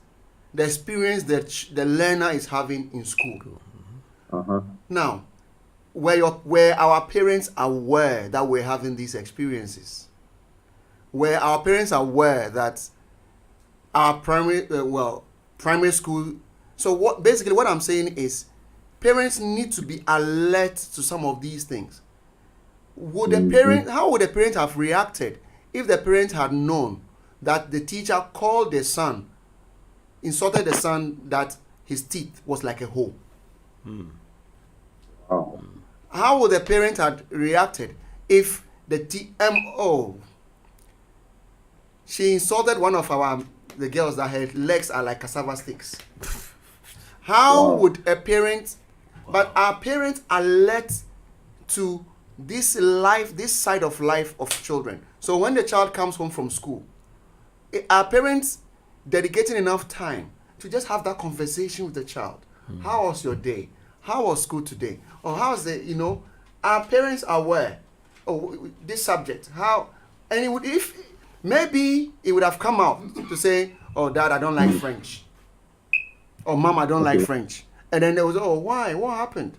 the experience that the learner is having in school. Now, where our parents are aware that we're having these experiences, where our parents are aware that our primary school. So what I'm saying is, parents need to be alert to some of these things. How would the parent have reacted if the parent had known that the teacher called the son, insulted the son that his teeth was like a hole? How would the parent have reacted if she insulted one of the girls that her legs are like cassava sticks? How would a parent? But our parents are alert to this side of life of children. So when the child comes home from school, our parents dedicating enough time to just have that conversation with the child. How was your day? How was school today? Or how's our parents are aware, this subject, how, and if maybe it would have come out to say, oh, Dad, I don't like French. Or Mom, I don't like French. And then there was, why? What happened?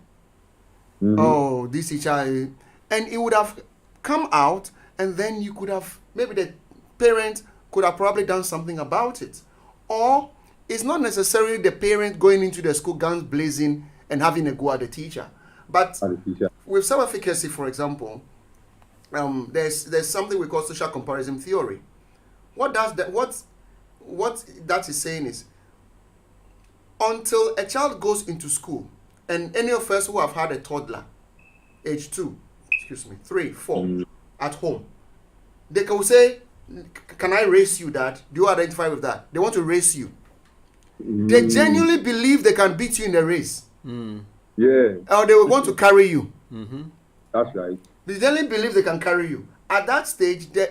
Oh, this teacher. And it would have come out, and then you could have, maybe the parent could have probably done something about it. Or it's not necessarily the parent going into the school guns blazing and having a go at the teacher. But with self-efficacy, for example, there's something we call social comparison theory. What that is saying is, until a child goes into school, and any of us who have had a toddler, age 3, 4, at home, they can say, can I race you, Dad? Do you identify with that? They want to race you. They genuinely believe they can beat you in the race. Yeah. Or they will want to carry you. That's right. They genuinely believe they can carry you. At that stage, the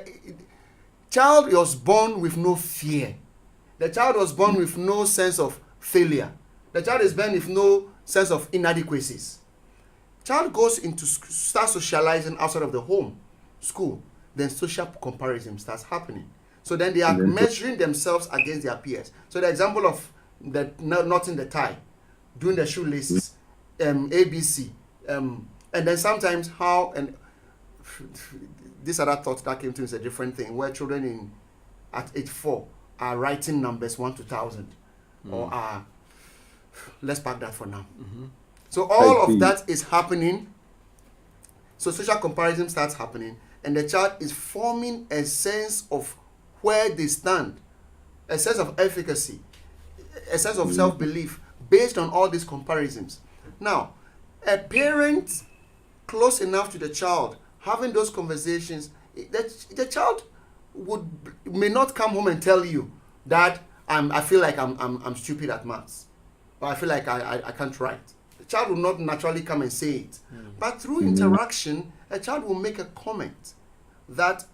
child was born with no fear. The child was born with no sense of failure. The child is born with no sense of inadequacies. Child goes into starts socializing outside of the home, school, then social comparison starts happening. So then they are And then- measuring themselves against their peers. So the example of the knotting the tie, doing the shoelaces, ABC, and then sometimes how, and this other thought that came to me is a different thing, where children at age 4 are writing numbers 1 to 1,000, or are, let's park that for now. So all I see. of that is happening. So social comparison starts happening, and the child is forming a sense of where they stand, a sense of efficacy, a sense of self-belief based on all these comparisons. Now, a parent close enough to the child having those conversations, the child may not come home and tell you that I feel like I'm stupid at maths, or I feel like I can't write. The child will not naturally come and say it. But through interaction, a child will make a comment that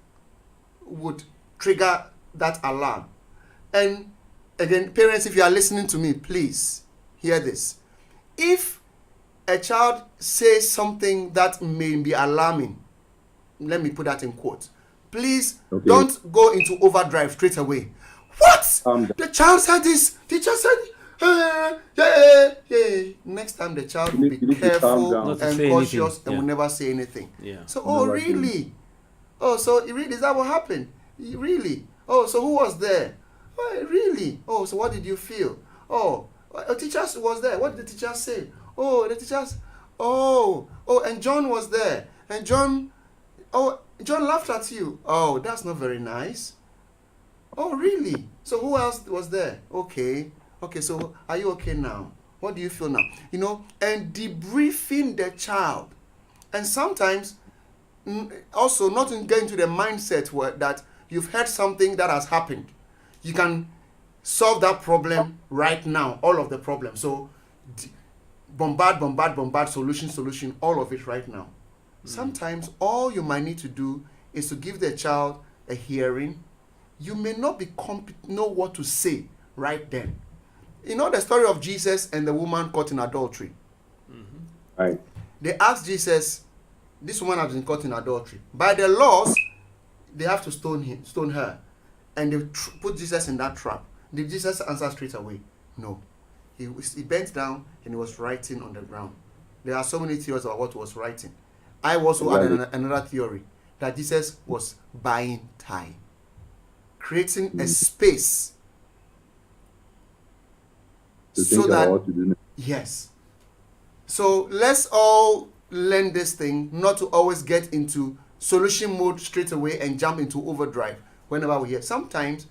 would trigger that alarm. And again, parents, if you are listening to me, please hear this. If a child says something that may be alarming, let me put that in quotes, please don't go into overdrive straight away. What? The child said this. Teacher said, next time the child will be careful and cautious and will never say anything. So, oh, really? Oh, so really, is that what happened? Really? Oh, so who was there? Oh, really? Oh, so what did you feel? Oh, a teacher was there. What did the teacher say? Oh, the teachers. Oh, and John was there. And John laughed at you. Oh, that's not very nice. Oh, really? So who else was there? Okay, so are you okay now? What do you feel now? And debriefing the child. And sometimes, also not to get into the mindset that you've heard something that has happened. You can solve that problem right now, all of the problems. So bombard, solution, all of it right now. Sometimes all you might need to do is to give the child a hearing. You may not be know what to say right then. You know the story of Jesus and the woman caught in adultery. Right. They asked Jesus, this woman has been caught in adultery. By the laws, they have to stone her. And they put Jesus in that trap. Did Jesus answer straight away? No. He bent down and he was writing on the ground. There are so many theories about what he was writing. I also added another theory, that Jesus was buying time, creating a space so that, yes. So let's all learn this thing, not to always get into solution mode straight away and jump into overdrive whenever we hear. Sometimes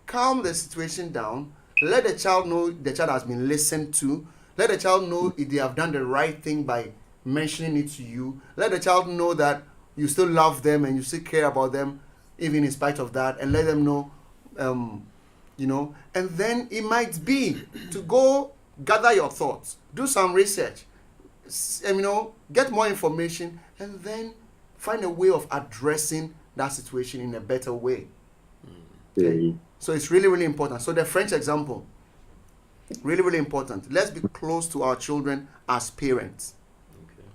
calm the situation down, let the child know the child has been listened to, let the child know if they have done the right thing by mentioning it to you, let the child know that you still love them and you still care about them even in spite of that, and let them know, and then it might be to go gather your thoughts, do some research, get more information, and then find a way of addressing that situation in a better way. Okay? So it's really, really important. So the French example, really, really important. Let's be close to our children as parents.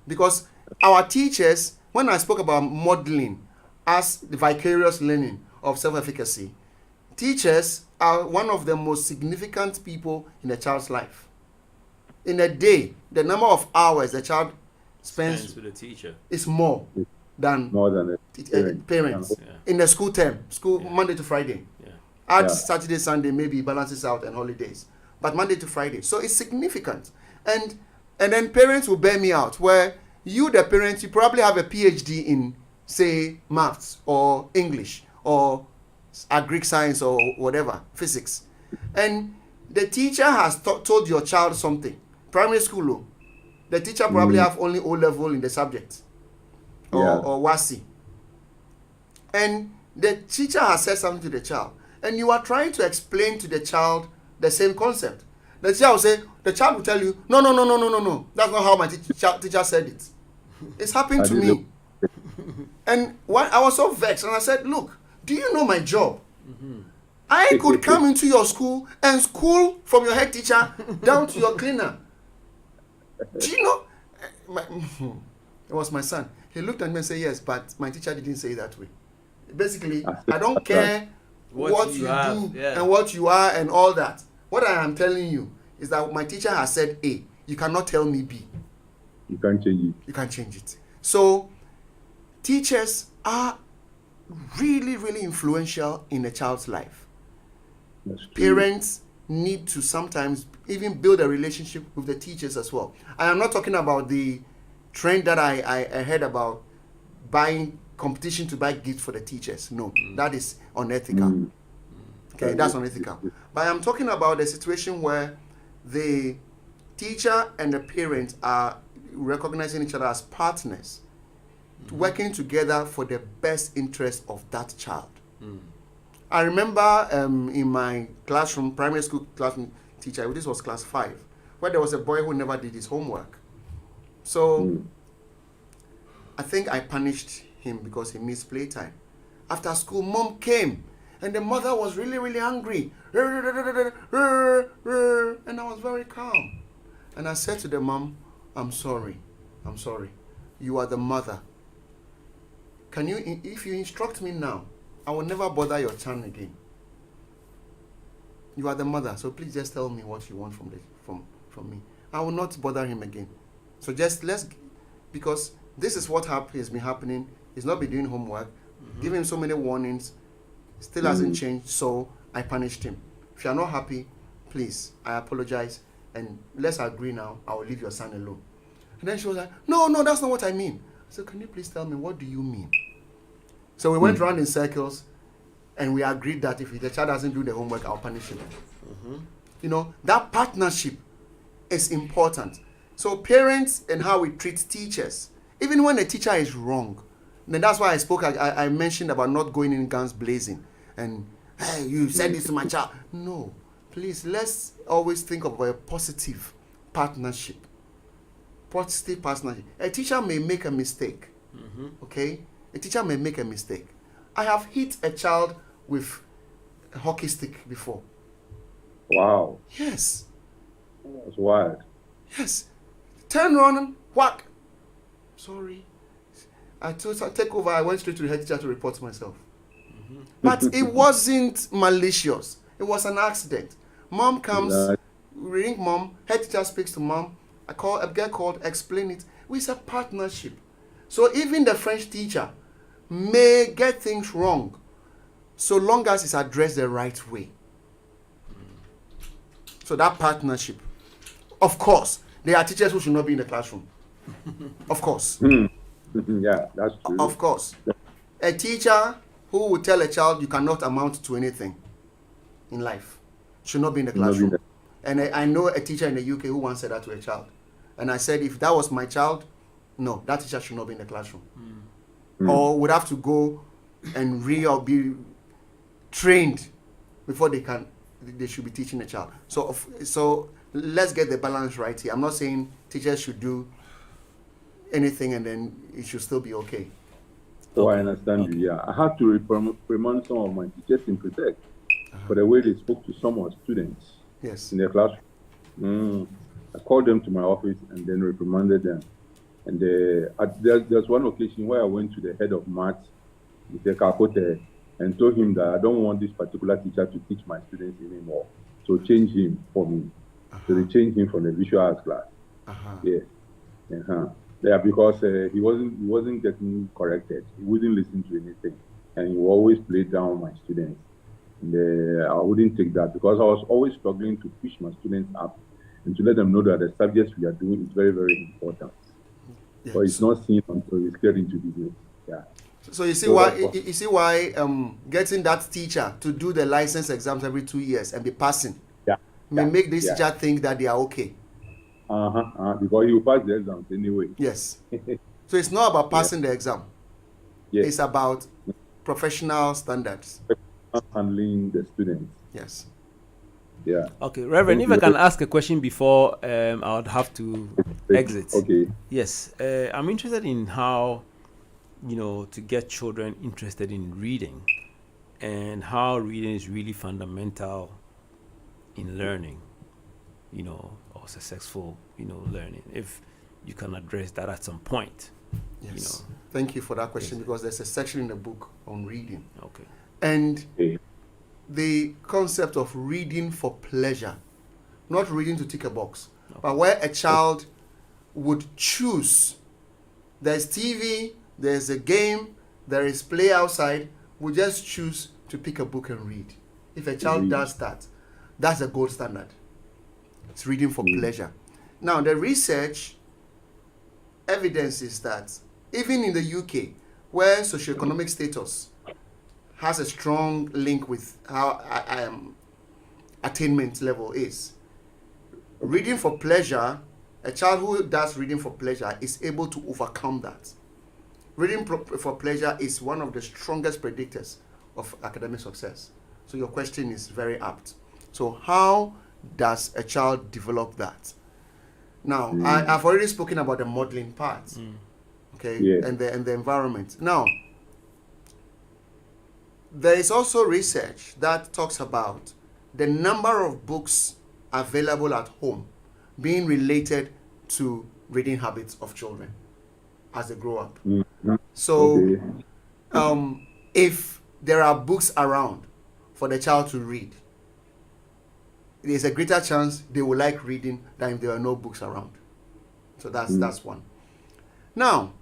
Because our teachers, when I spoke about modeling as the vicarious learning of self-efficacy, teachers are one of the most significant people in a child's life. In a day, the number of hours the child spends with the teacher is more than parents. In the school term, Monday to Friday. Add Saturday, Sunday, maybe balances out, and holidays. But Monday to Friday. So it's significant. And then parents will bear me out, where you, the parent, you probably have a PhD in, say, maths or English or Greek science or whatever, physics. And the teacher has told your child something. Primary school, the teacher probably have only O-level in the subject or WASI. And the teacher has said something to the child. And you are trying to explain to the child the same concept. The child will tell you, no. That's not how my teacher said it. It's happened to me. And I was so vexed, and I said, look, do you know my job? I could come into your school and school from your head teacher down to your cleaner. Do you know? It was my son. He looked at me and said, yes, but my teacher didn't say it that way. Basically, I don't care what you do yeah. and what you are and all that. What I am telling you is that my teacher has said A. You cannot tell me B. You can't change it. You can't change it. So teachers are really, really influential in a child's life. That's true. Parents need to sometimes even build a relationship with the teachers as well. I am not talking about the trend that I heard about buying competition to buy gifts for the teachers. No, that is unethical. Okay, that's unethical. But I'm talking about the situation where the teacher and the parent are recognizing each other as partners, working together for the best interest of that child. I remember in my classroom, primary school classroom teacher, this was class 5, where there was a boy who never did his homework. So I think I punished him because he missed playtime. After school, mom came and the mother was really, really angry. And I was very calm. And I said to the mom, I'm sorry. You are the mother. Can you, if you instruct me now, I will never bother your son again. You are the mother, so please just tell me what you want from me. I will not bother him again. So just because this is what has been happening. He's not been doing homework. Give him so many warnings. Still hasn't changed, so I punished him. If you are not happy, please, I apologize, and let's agree now. I will leave your son alone. And then she was like, no, that's not what I mean. So can you please tell me, what do you mean? So we went around in circles, and we agreed that if the child doesn't do the homework, I'll punish him. You know, that partnership is important. So parents and how we treat teachers, even when a teacher is wrong, then that's why I mentioned about not going in guns blazing. And, hey, you said this to my child. No, please, let's always think of a positive partnership. Positive partnership. A teacher may make a mistake. Okay? A teacher may make a mistake. I have hit a child with a hockey stick before. Wow. Yes. That's wild. Yes. Turn around, whack. Sorry. I take over. I went straight to the head teacher to report myself. But it wasn't malicious. It was an accident. Mom comes, ring mom, head teacher speaks to mom. I get called, explain it. It's a partnership. So even the French teacher may get things wrong, so long as it's addressed the right way. So that partnership. Of course, there are teachers who should not be in the classroom. Of course. Yeah, that's true. Of course. A teacher who will tell a child you cannot amount to anything in life should not be in the classroom. And I know a teacher in the UK who once said that to a child. And I said, if that was my child, no, that teacher should not be in the classroom. Or would have to go and be trained before they should be teaching the child. So let's get the balance right here. I'm not saying teachers should do anything and then it should still be okay. So I understand you, yeah. I had to reprimand some of my teachers in Protect for the way they spoke to some of students in their classroom. I called them to my office and then reprimanded them. And there's one occasion where I went to the head of maths, Mr. Kakote, and told him that I don't want this particular teacher to teach my students anymore. So change him for me. So they changed him from the visual arts class. Yes. Yeah, because he wasn't getting corrected. He wouldn't listen to anything, and he would always play down my students. And I wouldn't take that because I was always struggling to push my students up and to let them know that the subjects we are doing is very, very important. Yes. But it's not seen until it's get into business. Yeah. So you see why getting that teacher to do the license exams every 2 years and be passing may make this teacher think that they are okay. Because you pass the exams anyway. Yes. So it's not about passing the exam. Yes. It's about professional standards. Handling the students. Yes. Yeah. Okay, Reverend, if I can ask a question before I would have to exit. Okay. Yes. I'm interested in how, to get children interested in reading and how reading is really fundamental in learning, or successful, learning, if you can address that at some point. Yes. Thank you for that question, because there's a section in the book on reading. Okay. And Okay. the concept of reading for pleasure, not reading to tick a box, but where a child would choose. There's TV, there's a game, there is play outside. We just choose to pick a book and read. If a child does that, that's a gold standard. It's reading for pleasure. Now, the research evidence is that even in the UK, where socioeconomic status has a strong link with how attainment level is, reading for pleasure, a child who does reading for pleasure is able to overcome that. Reading for pleasure is one of the strongest predictors of academic success. So your question is very apt. So how does a child develop that? Now, I've already spoken about the modeling part, okay, Yeah. and the environment. Now, there is also research that talks about the number of books available at home being related to reading habits of children as they grow up. So, Okay. if there are books around for the child to read, there's a greater chance they will like reading than if there are no books around. So that's one. Now,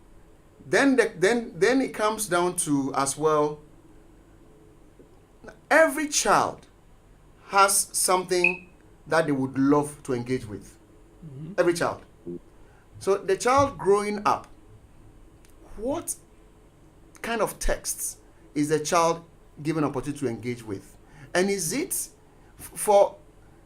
then it comes down to as well. Every child has something that they would love to engage with. Every child. So the child growing up, what kind of texts is the child given opportunity to engage with? And is it for,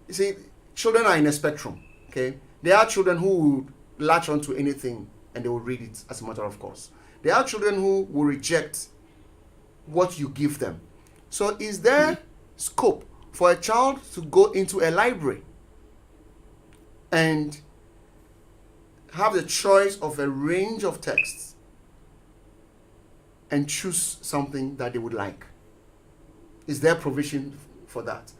you see, children are in a spectrum, okay? There are children who will latch onto anything and they will read it as a matter of course. There are children who will reject what you give them. So is there scope for a child to go into a library and have the choice of a range of texts and choose something that they would like? Is there provision for that?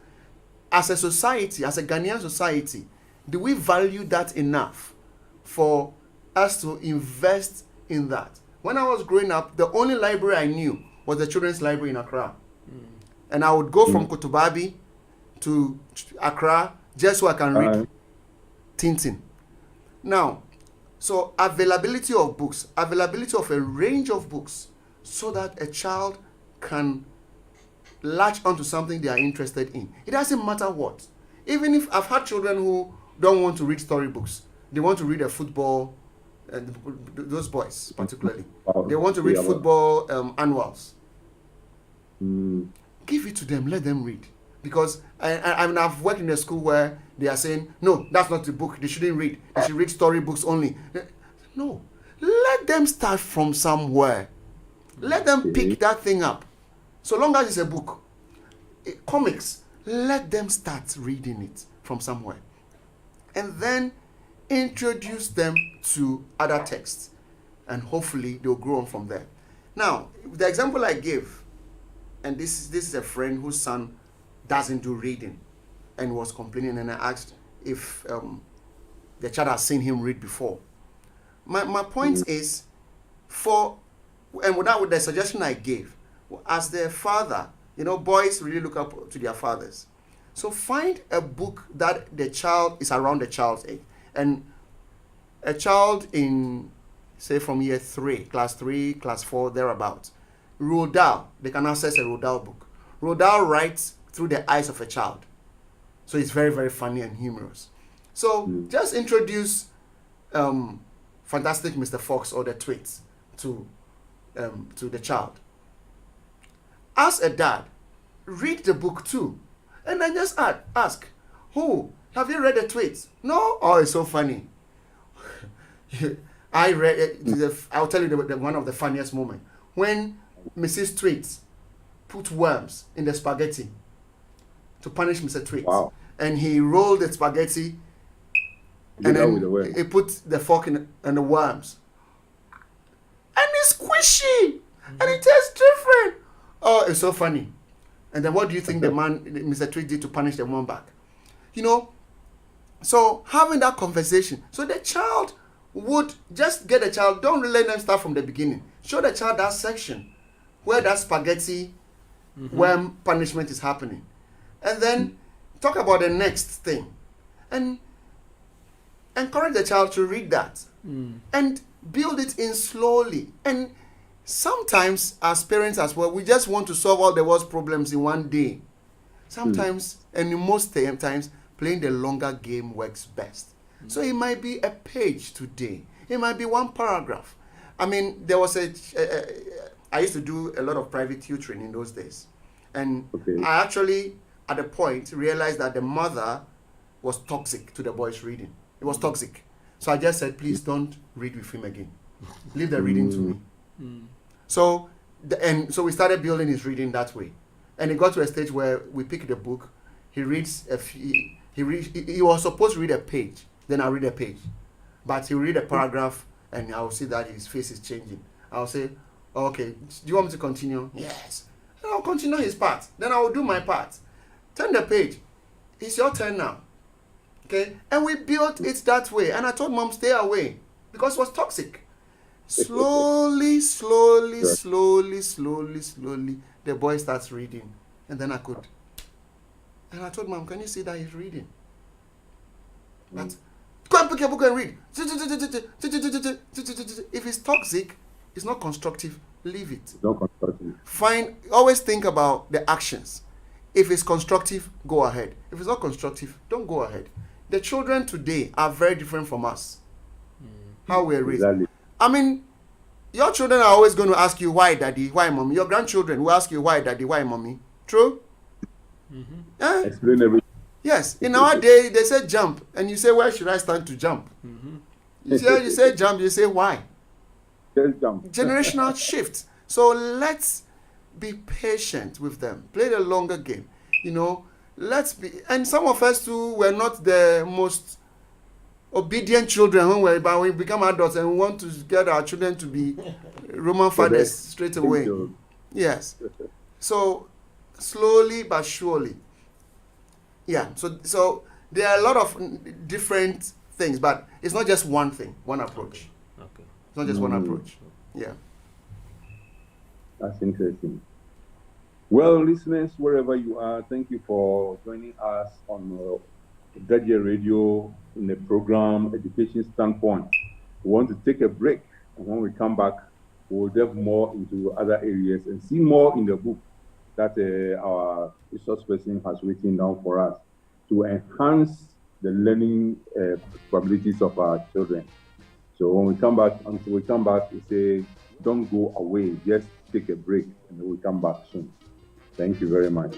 As a society, as a Ghanaian society, do we value that enough for us to invest in that? When I was growing up, the only library I knew was the Children's Library in Accra. And I would go from Kotobabi to Accra just so I can read Tintin. Now, so availability of books, availability of a range of books, so that a child can latch onto something they are interested in. It doesn't matter what. Even if I've had children who don't want to read storybooks, they want to read a football, those boys particularly. They want to read football annuals. Give it to them, let them read. Because I mean, I've worked in a school where they are saying, no, that's not the book, they shouldn't read. They should read storybooks only. No, let them start from somewhere. Let them pick that thing up. So long as it's a book, comics, let them start reading it from somewhere. And then introduce them to other texts. And hopefully they'll grow on from there. Now, the example I gave, and this is a friend whose son doesn't do reading and was complaining, and I asked if the child has seen him read before. My point is, with the suggestion I gave, as their father, boys really look up to their fathers. So find a book that the child is around the child's age. And a child in, say, from year 3, class 3, class 4, thereabouts, Roald Dahl, they can access a Roald Dahl book. Roald Dahl writes through the eyes of a child. So it's very, very funny and humorous. So just introduce Fantastic Mr. Fox or the Twits to the child. As a dad, read the book too. And then just ask, who? Have you read the Twits? No? Oh, it's so funny. I read it. I'll tell you the one of the funniest moments. When Mrs. Tweets put worms in the spaghetti to punish Mr. Tweets. Wow. And he rolled the spaghetti and then he put the fork in the worms. And it's squishy. And it tastes different. Oh, it's so funny. And then what do you think the man, Mr. Tweet, did to punish the worm back? So having that conversation. So the child would just get a child, don't let them start from the beginning. Show the child that section where that spaghetti, where punishment is happening. And then talk about the next thing. And encourage the child to read that. And build it in slowly. And sometimes, as parents as well, we just want to solve all the world's problems in one day. Sometimes, and in most times, playing the longer game works best. So it might be a page today. It might be one paragraph. I mean, there was I used to do a lot of private tutoring in those days. And I actually, at a point, realized that the mother was toxic to the boys reading. It was toxic. So I just said, please don't read with him again. Leave the reading to me. So we started building his reading that way. And it got to a stage where we picked the book. He reads he was supposed to read a page. Then I'll read a page. But he'll read a paragraph and I'll see that his face is changing. I'll say, okay, do you want me to continue? Yes. And I'll continue his part. Then I will do my part. Turn the page. It's your turn now. Okay? And we built it that way. And I told mom, stay away. Because it was toxic. Slowly, the boy starts reading. And then I I told mom, can you see that he's reading? But go and pick a book and read. If it's toxic, it's not constructive, leave it. Not constructive. Always think about the actions. If it's constructive, go ahead. If it's not constructive, don't go ahead. The children today are very different from us. How we're raised. Exactly. I mean, your children are always going to ask you, why daddy, why mommy? Your grandchildren will ask you, why daddy, why mommy? True? Explain everything. Yes. In our day, they say jump. And you say, where should I stand to jump? You say jump, you say why? Just jump. Generational shift. So let's be patient with them. Play the longer game. And some of us too were not the most obedient children when we become adults and we want to get our children to be Roman fathers straight away. Yes. So slowly but surely. Yeah. So there are a lot of different things, but it's not just one thing, one approach. Okay. It's not just one approach. Yeah. That's interesting. Well, listeners, wherever you are, thank you for joining us on ỌDADEƐ Radio in the program Education Standpoint. We want to take a break, and when we come back, we'll delve more into other areas and see more in the book that our resource person has written down for us to enhance the learning capabilities of our children. So when we come back, until we come back, we say, don't go away, just take a break, and then we'll come back soon. Thank you very much.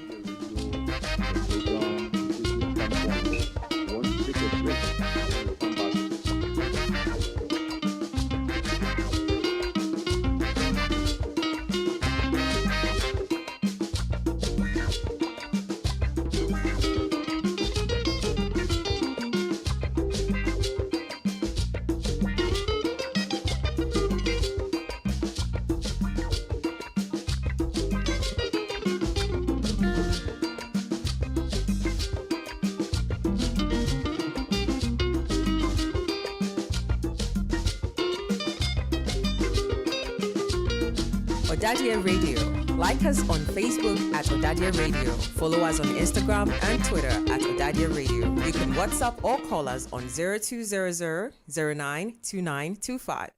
ỌDADEƐ Radio. Like us on Facebook at ỌDADEƐ Radio. Follow us on Instagram and Twitter at ỌDADEƐ Radio. You can WhatsApp or call us on 0200 092925.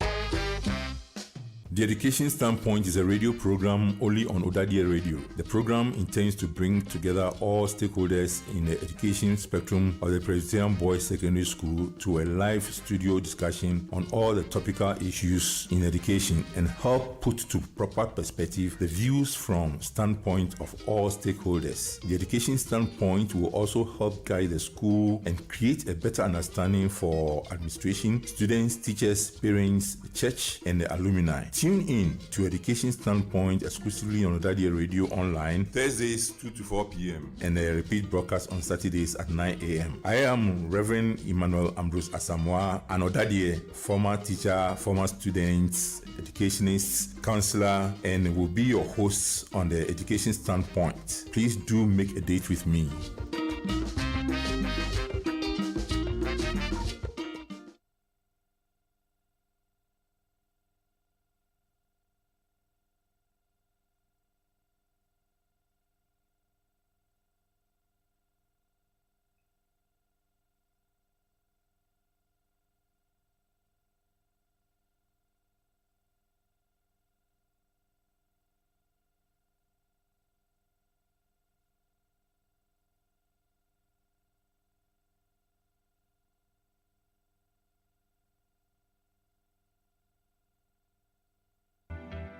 The Education Standpoint is a radio program only on ỌDADEƐ Radio. The program intends to bring together all stakeholders in the education spectrum of the Presbyterian Boys Secondary School to a live studio discussion on all the topical issues in education and help put to proper perspective the views from standpoint of all stakeholders. The Education Standpoint will also help guide the school and create a better understanding for administration, students, teachers, parents, the church, and the alumni. Tune in to Education Standpoint exclusively on ỌDADEƐ Radio online Thursdays 2 to 4 p.m. and a repeat broadcast on Saturdays at 9 a.m. I am Reverend Emmanuel Ambrose Asamoah, an ỌDADEƐ former teacher, former student, educationist, counselor, and will be your host on the Education Standpoint. Please do make a date with me.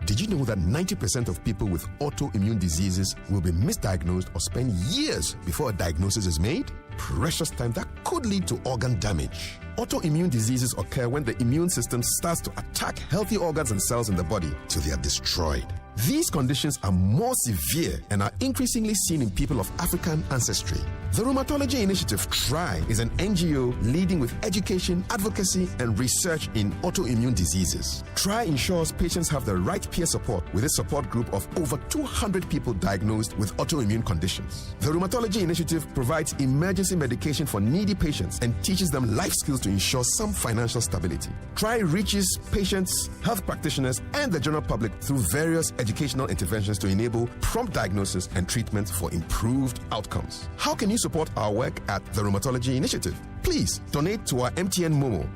Did you know that 90% of people with autoimmune diseases will be misdiagnosed or spend years before a diagnosis is made? Precious time that could lead to organ damage. Autoimmune diseases occur when the immune system starts to attack healthy organs and cells in the body till they are destroyed. These conditions are more severe and are increasingly seen in people of African ancestry. The Rheumatology Initiative, TRI, is an NGO leading with education, advocacy, and research in autoimmune diseases. TRI ensures patients have the right peer support with a support group of over 200 people diagnosed with autoimmune conditions. The Rheumatology Initiative provides emergency medication for needy patients and teaches them life skills to ensure some financial stability. TRI reaches patients, health practitioners, and the general public through various educational interventions to enable prompt diagnosis and treatment for improved outcomes. How can you support our work at the Rheumatology Initiative? Please donate to our MTN Momo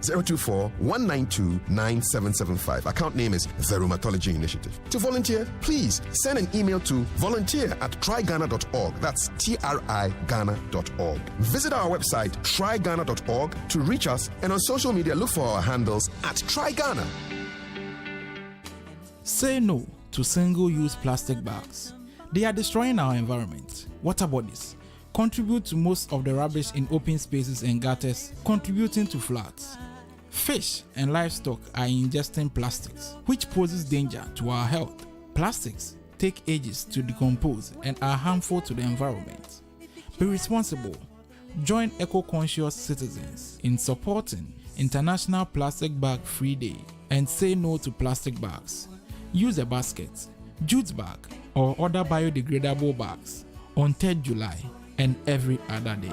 024-192-9775. Account name is the Rheumatology Initiative. To volunteer, please send an email to volunteer@tryghana.org. That's TRIGhana.org. Visit our website tryghana.org to reach us, and on social media look for our handles at TryGhana. Say no to single-use plastic bags. They are destroying our environment, water bodies, contribute to most of the rubbish in open spaces and gutters, contributing to floods. Fish and livestock are ingesting plastics, which poses danger to our health. Plastics take ages to decompose and are harmful to the environment. Be responsible. Join eco-conscious citizens in supporting International Plastic Bag Free Day and say no to plastic bags. Use a basket, jute bag, or other biodegradable bags on 3rd July and every other day.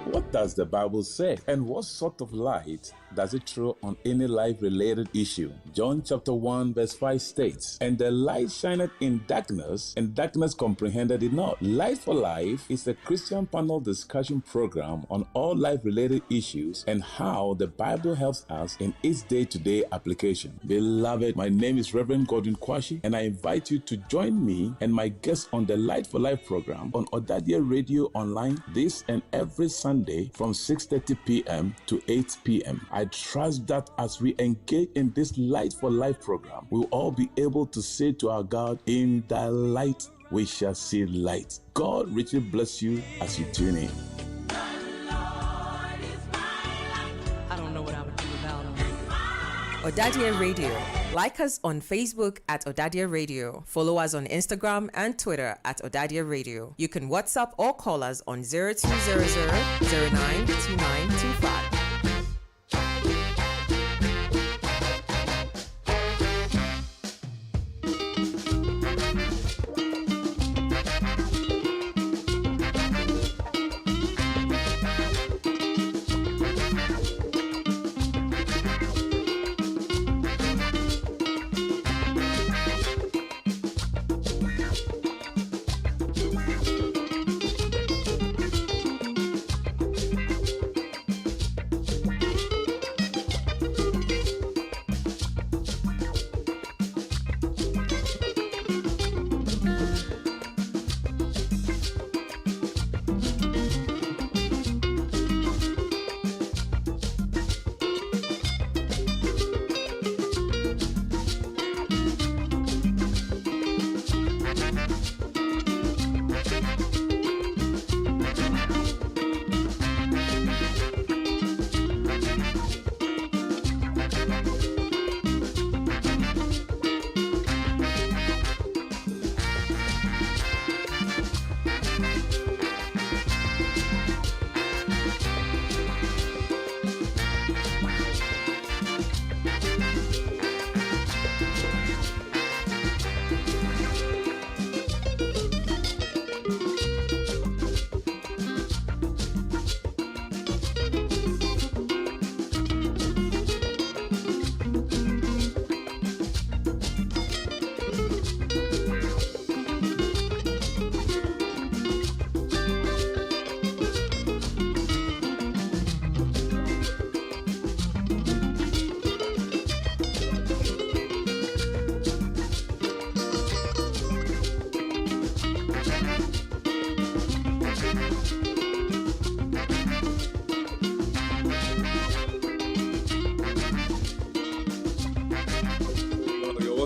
What does the Bible say? And what sort of light does it throw on any life-related issue? John chapter 1 verse 5 states, "And the light shineth in darkness, and darkness comprehended it not." Light for Life is a Christian panel discussion program on all life-related issues and how the Bible helps us in its day-to-day application. Beloved, my name is Reverend Gordon Kwashi, and I invite you to join me and my guests on the Light for Life program on ỌDADEƐ Radio Online this and every Sunday from 6:30 p.m. to 8 p.m. I trust that as we engage in this Light for Life program, we'll all be able to say to our God, "In thy light we shall see light." God richly bless you as you tune in. I don't know what I would do without him. ỌDADEƐ Radio. Like us on Facebook at ỌDADEƐ Radio. Follow us on Instagram and Twitter at ỌDADEƐ Radio. You can WhatsApp or call us on 0200-092925.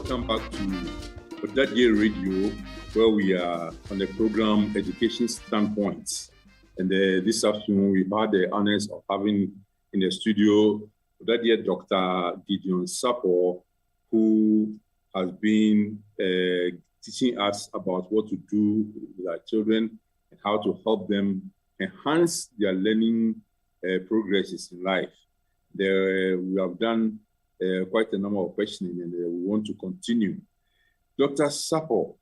welcome back to ỌDADEƐ Radio, where we are on the program Education Standpoints. And this afternoon, we've had the honors of having in the studio ỌDADEƐ Dr. Gideon Sapor, who has been teaching us about what to do with our children and how to help them enhance their learning progresses in life. We have done quite a number of questioning, and we want to continue. Dr. Sapor,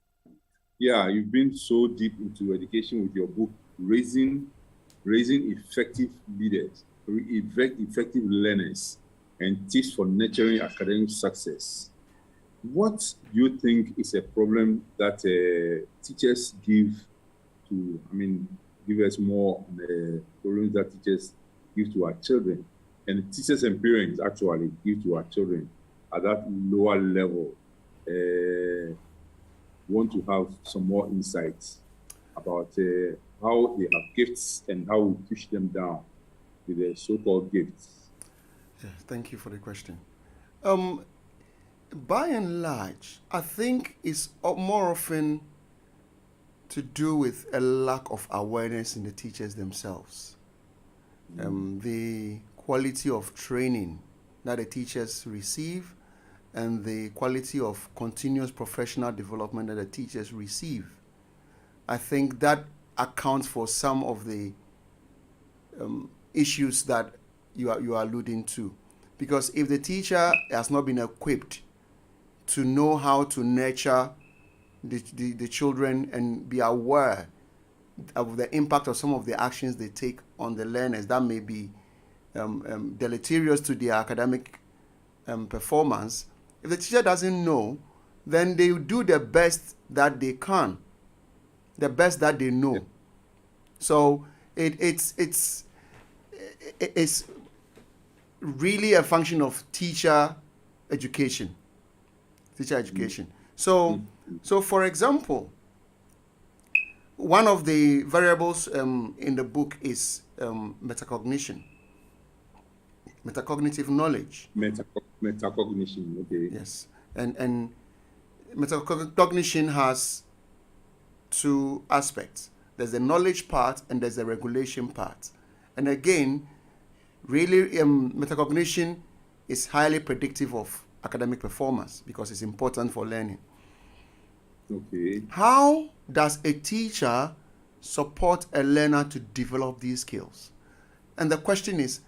you've been so deep into education with your book, Raising Effective Leaders, Effective Learners, and Tips for Nurturing Academic Success. What do you think is a problem that teachers give us more on the problems that teachers give to our children, and teachers and parents actually give to our children at that lower level? Want to have some more insights about how they have gifts and how we push them down with the so-called gifts. Yeah, thank you for the question. By and large, I think it's more often to do with a lack of awareness in the teachers themselves. The quality of training that the teachers receive and the quality of continuous professional development that the teachers receive. I think that accounts for some of the issues that you are alluding to. Because if the teacher has not been equipped to know how to nurture the children and be aware of the impact of some of the actions they take on the learners that may be deleterious to their academic performance, if the teacher doesn't know, then they do the best that they can, the best that they know. Yep. So it's really a function of teacher education. So for example, one of the variables in the book is metacognition, metacognitive knowledge. Metacognition, okay. Yes, and metacognition has two aspects. There's the knowledge part and there's the regulation part. And again, really, metacognition is highly predictive of academic performance because it's important for learning. Okay. How does a teacher support a learner to develop these skills? And the question is,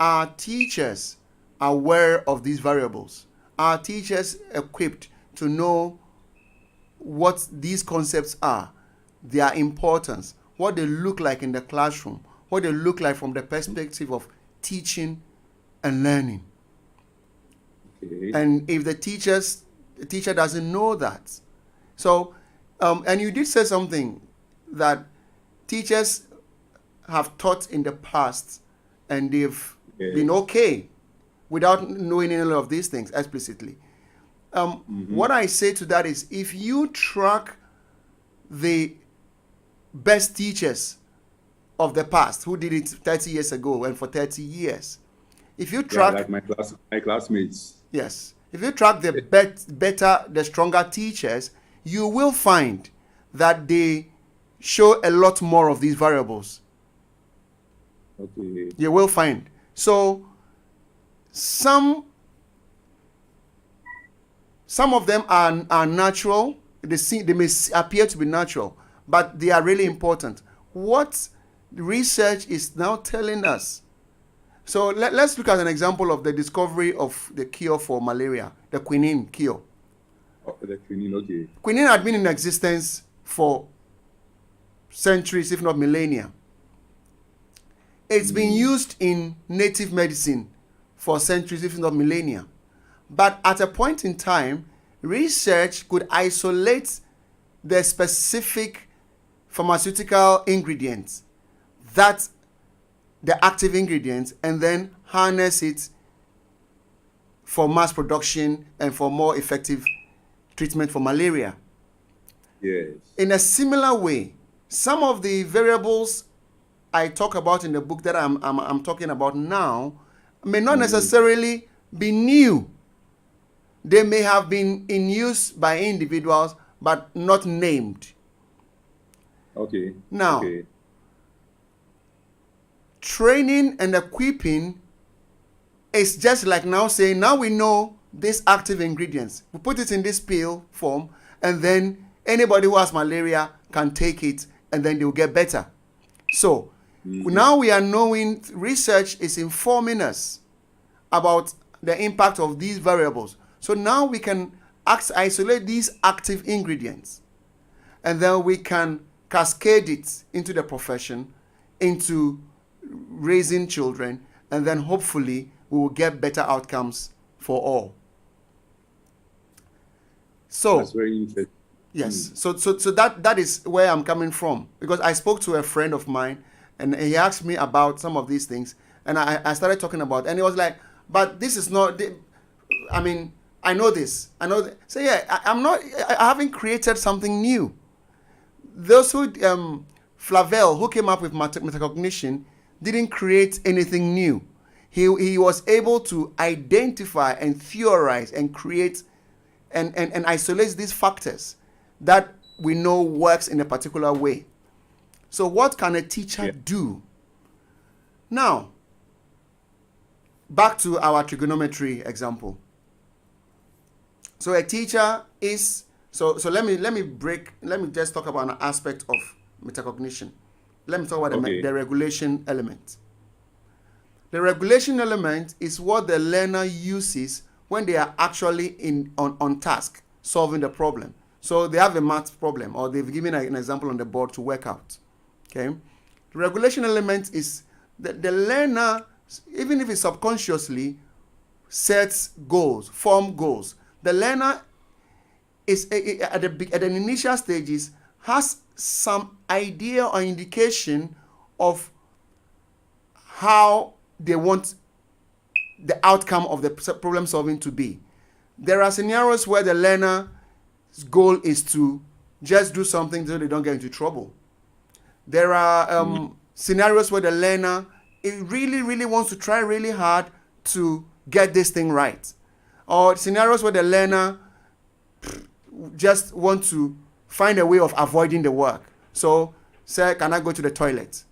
are teachers aware of these variables? Are teachers equipped to know what these concepts are, their importance, what they look like in the classroom, what they look like from the perspective of teaching and learning? Okay. And if the teacher doesn't know that, so and you did say something that teachers have taught in the past and they've been okay without knowing any of these things explicitly. What I say to that is, if you track the best teachers of the past who did it 30 years ago and for 30 years, if you track like my classmates, yes, if you track the the stronger teachers, you will find that they show a lot more of these variables. Okay. You will find. So some of them are natural. They may appear to be natural, but they are really important. What research is now telling us. So let's look at an example of the discovery of the cure for malaria, the quinine cure. The quinine, okay. Quinine had been in existence for centuries, if not millennia. It's been used in native medicine for centuries, if not millennia. But at a point in time, research could isolate the specific pharmaceutical ingredients, that the active ingredients, and then harness it for mass production and for more effective treatment for malaria. Yes. In a similar way, some of the variables I talk about in the book that I'm talking about now may not necessarily be new. They may have been in use by individuals, but not named. Okay. Now, Okay. training and equipping is just like now saying, now we know these active ingredients. We put it in this pill form, and then anybody who has malaria can take it, and then they'll get better. So now we are knowing, research is informing us about the impact of these variables. So now we can isolate these active ingredients, and then we can cascade it into the profession, into raising children, and then hopefully we will get better outcomes for all. So That's very interesting. yes, so that is where I'm coming from, because I spoke to a friend of mine, and he asked me about some of these things, and I started talking about, and he was like, but this is not, I mean, I know this, I know that. So yeah, I haven't created something new. Those who, Flavel, who came up with metacognition, didn't create anything new. He was able to identify and theorize and create and isolate these factors that we know works in a particular way. So what can a teacher do? Now, back to our trigonometry example. So a teacher is, so let me just talk about an aspect of metacognition. Let me talk about the regulation element. The regulation element is what the learner uses when they are actually on task, solving the problem. So they have a math problem, or they've given an example on the board to work out. Okay? The regulation element is the learner, even if it's subconsciously, sets goals, form goals. The learner is at the initial stages has some idea or indication of how they want the outcome of the problem solving to be. There are scenarios where the learner's goal is to just do something so they don't get into trouble. There are scenarios where the learner really, really wants to try really hard to get this thing right. Or scenarios where the learner just wants to find a way of avoiding the work. So, say, can I go to the toilet?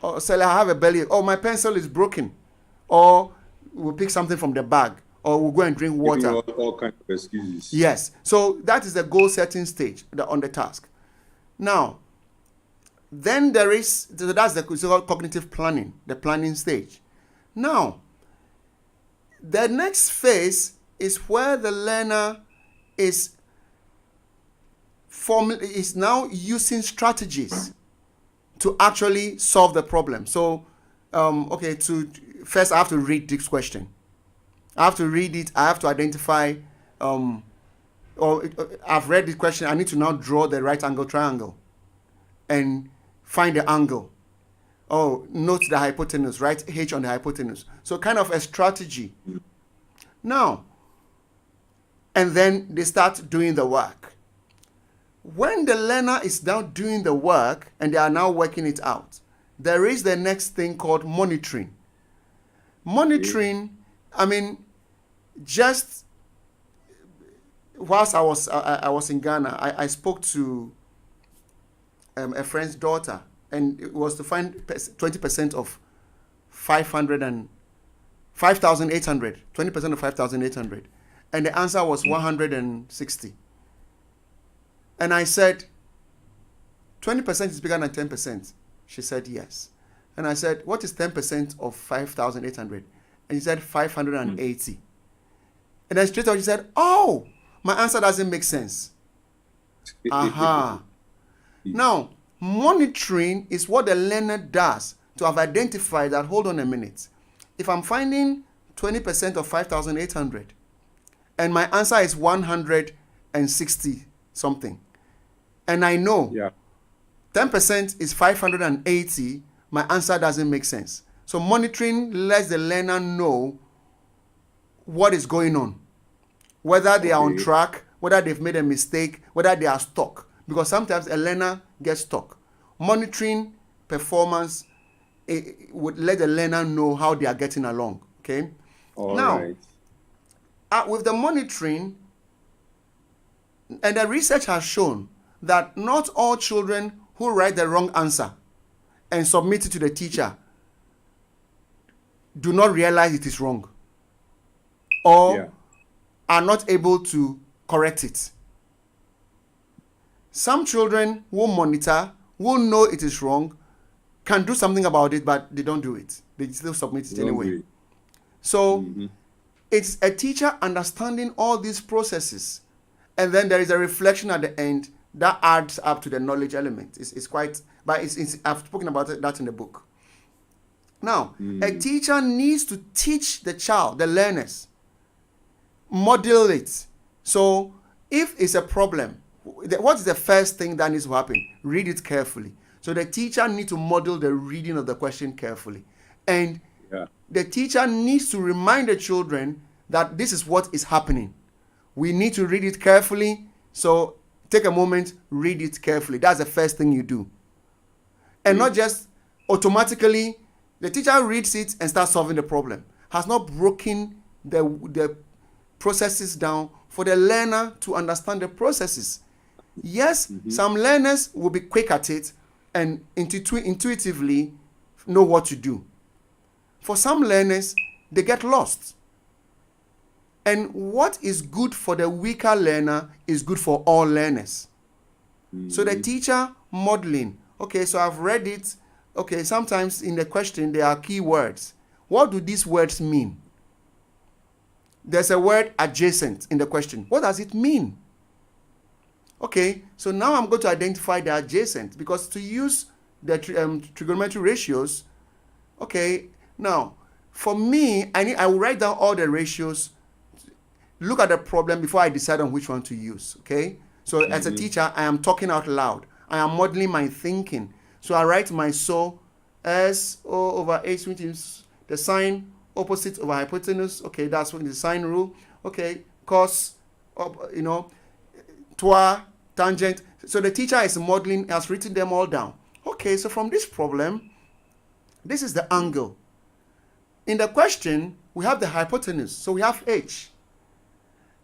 Or say, I have a belly. Oh, my pencil is broken. Or we'll pick something from the bag. Or we'll go and drink water. All kinds of excuses. Yes. So that is the goal setting stage on the task. Now, then that's the cognitive planning, the planning stage. Now, the next phase is where the learner is now using strategies to actually solve the problem. So, first I have to read this question. I have to read it. I have to identify, I've read this question. I need to now draw the right angle triangle and find the angle. Oh, note the hypotenuse, right? H on the hypotenuse. So kind of a strategy. Now, and then they start doing the work. When the learner is now doing the work and they are now working it out, there is the next thing called monitoring. Monitoring, I mean, just whilst I was in Ghana, I spoke to a friend's daughter, and it was to find 20% of 5,800, 20% of 5,800. And the answer was 160. And I said, 20% is bigger than 10%. She said, yes. And I said, what is 10% of 5,800? And she said, 580. And then straight away she said, oh, my answer doesn't make sense. Aha. Now, monitoring is what the learner does to have identified that, hold on a minute. If I'm finding 20% of 5,800 and my answer is 160 something, and I know 10% is 580, my answer doesn't make sense. So monitoring lets the learner know what is going on, whether they are on track, whether they've made a mistake, whether they are stuck. Because sometimes a learner gets stuck. Monitoring performance would let the learner know how they are getting along. Okay. Now, with the monitoring, and the research has shown that not all children who write the wrong answer and submit it to the teacher do not realize it is wrong, or are not able to correct it. Some children will monitor, will know it is wrong, can do something about it, but they don't do it. They still submit it anyway. So it's a teacher understanding all these processes, and then there is a reflection at the end that adds up to the knowledge element. It's quite, but I've spoken about that in the book. Now, a teacher needs to teach the child, the learners, model it. So if it's a problem, what is the first thing that needs to happen? Read it carefully. So the teacher needs to model the reading of the question carefully. And the teacher needs to remind the children that this is what is happening. We need to read it carefully. So take a moment, read it carefully. That's the first thing you do. And not just automatically, the teacher reads it and starts solving the problem. Has not broken the processes down for the learner to understand the processes. Yes, some learners will be quick at it and intuitively know what to do. For some learners, they get lost. And what is good for the weaker learner is good for all learners. So the teacher modeling, okay, so I've read it. Okay, sometimes in the question there are key words. What do these words mean? There's a word adjacent in the question. What does it mean? Okay, so now I'm going to identify the adjacent, because to use the trigonometry ratios, okay, now for me, I will write down all the ratios, look at the problem before I decide on which one to use, okay? So as a teacher, I am talking out loud. I am modeling my thinking. So I write my SO S O over H, which is the sine opposite over hypotenuse. Okay, that's what the sine rule. Okay, cos, toi, tangent. So the teacher is modeling, has written them all down. Okay, so from this problem, this is the angle. In the question, we have the hypotenuse. So we have H.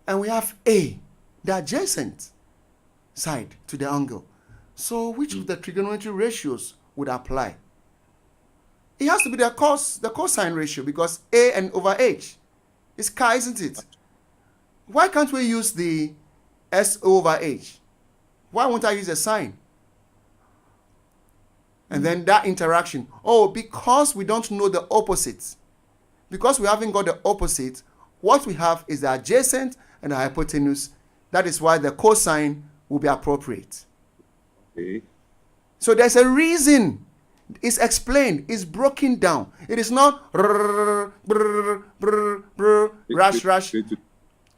And we have A, the adjacent side to the angle. So which of the trigonometry ratios would apply? It has to be the cosine ratio, because A and over H is chi, isn't it? Why can't we use the S over H? Why won't I use a sine? And then that interaction. Oh, because we don't know the opposites. Because we haven't got the opposite, what we have is the adjacent and the hypotenuse. That is why the cosine will be appropriate. Okay. So there's a reason. It's explained. It's broken down. It is not rush,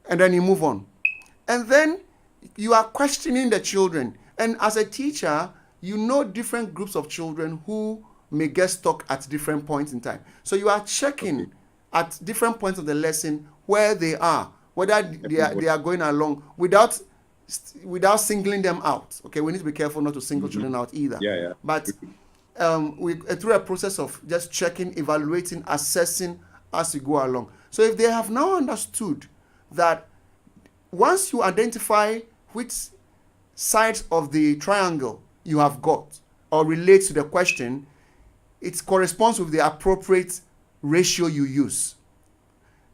and then you move on. And then you are questioning the children. And as a teacher, you know different groups of children who may get stuck at different points in time. So you are checking at different points of the lesson where they are, whether they are going along without singling them out. Okay, we need to be careful not to single children out either. But we through a process of just checking, evaluating, assessing as we go along. So if they have now understood that once you identify which sides of the triangle you have got or relates to the question, it corresponds with the appropriate ratio you use.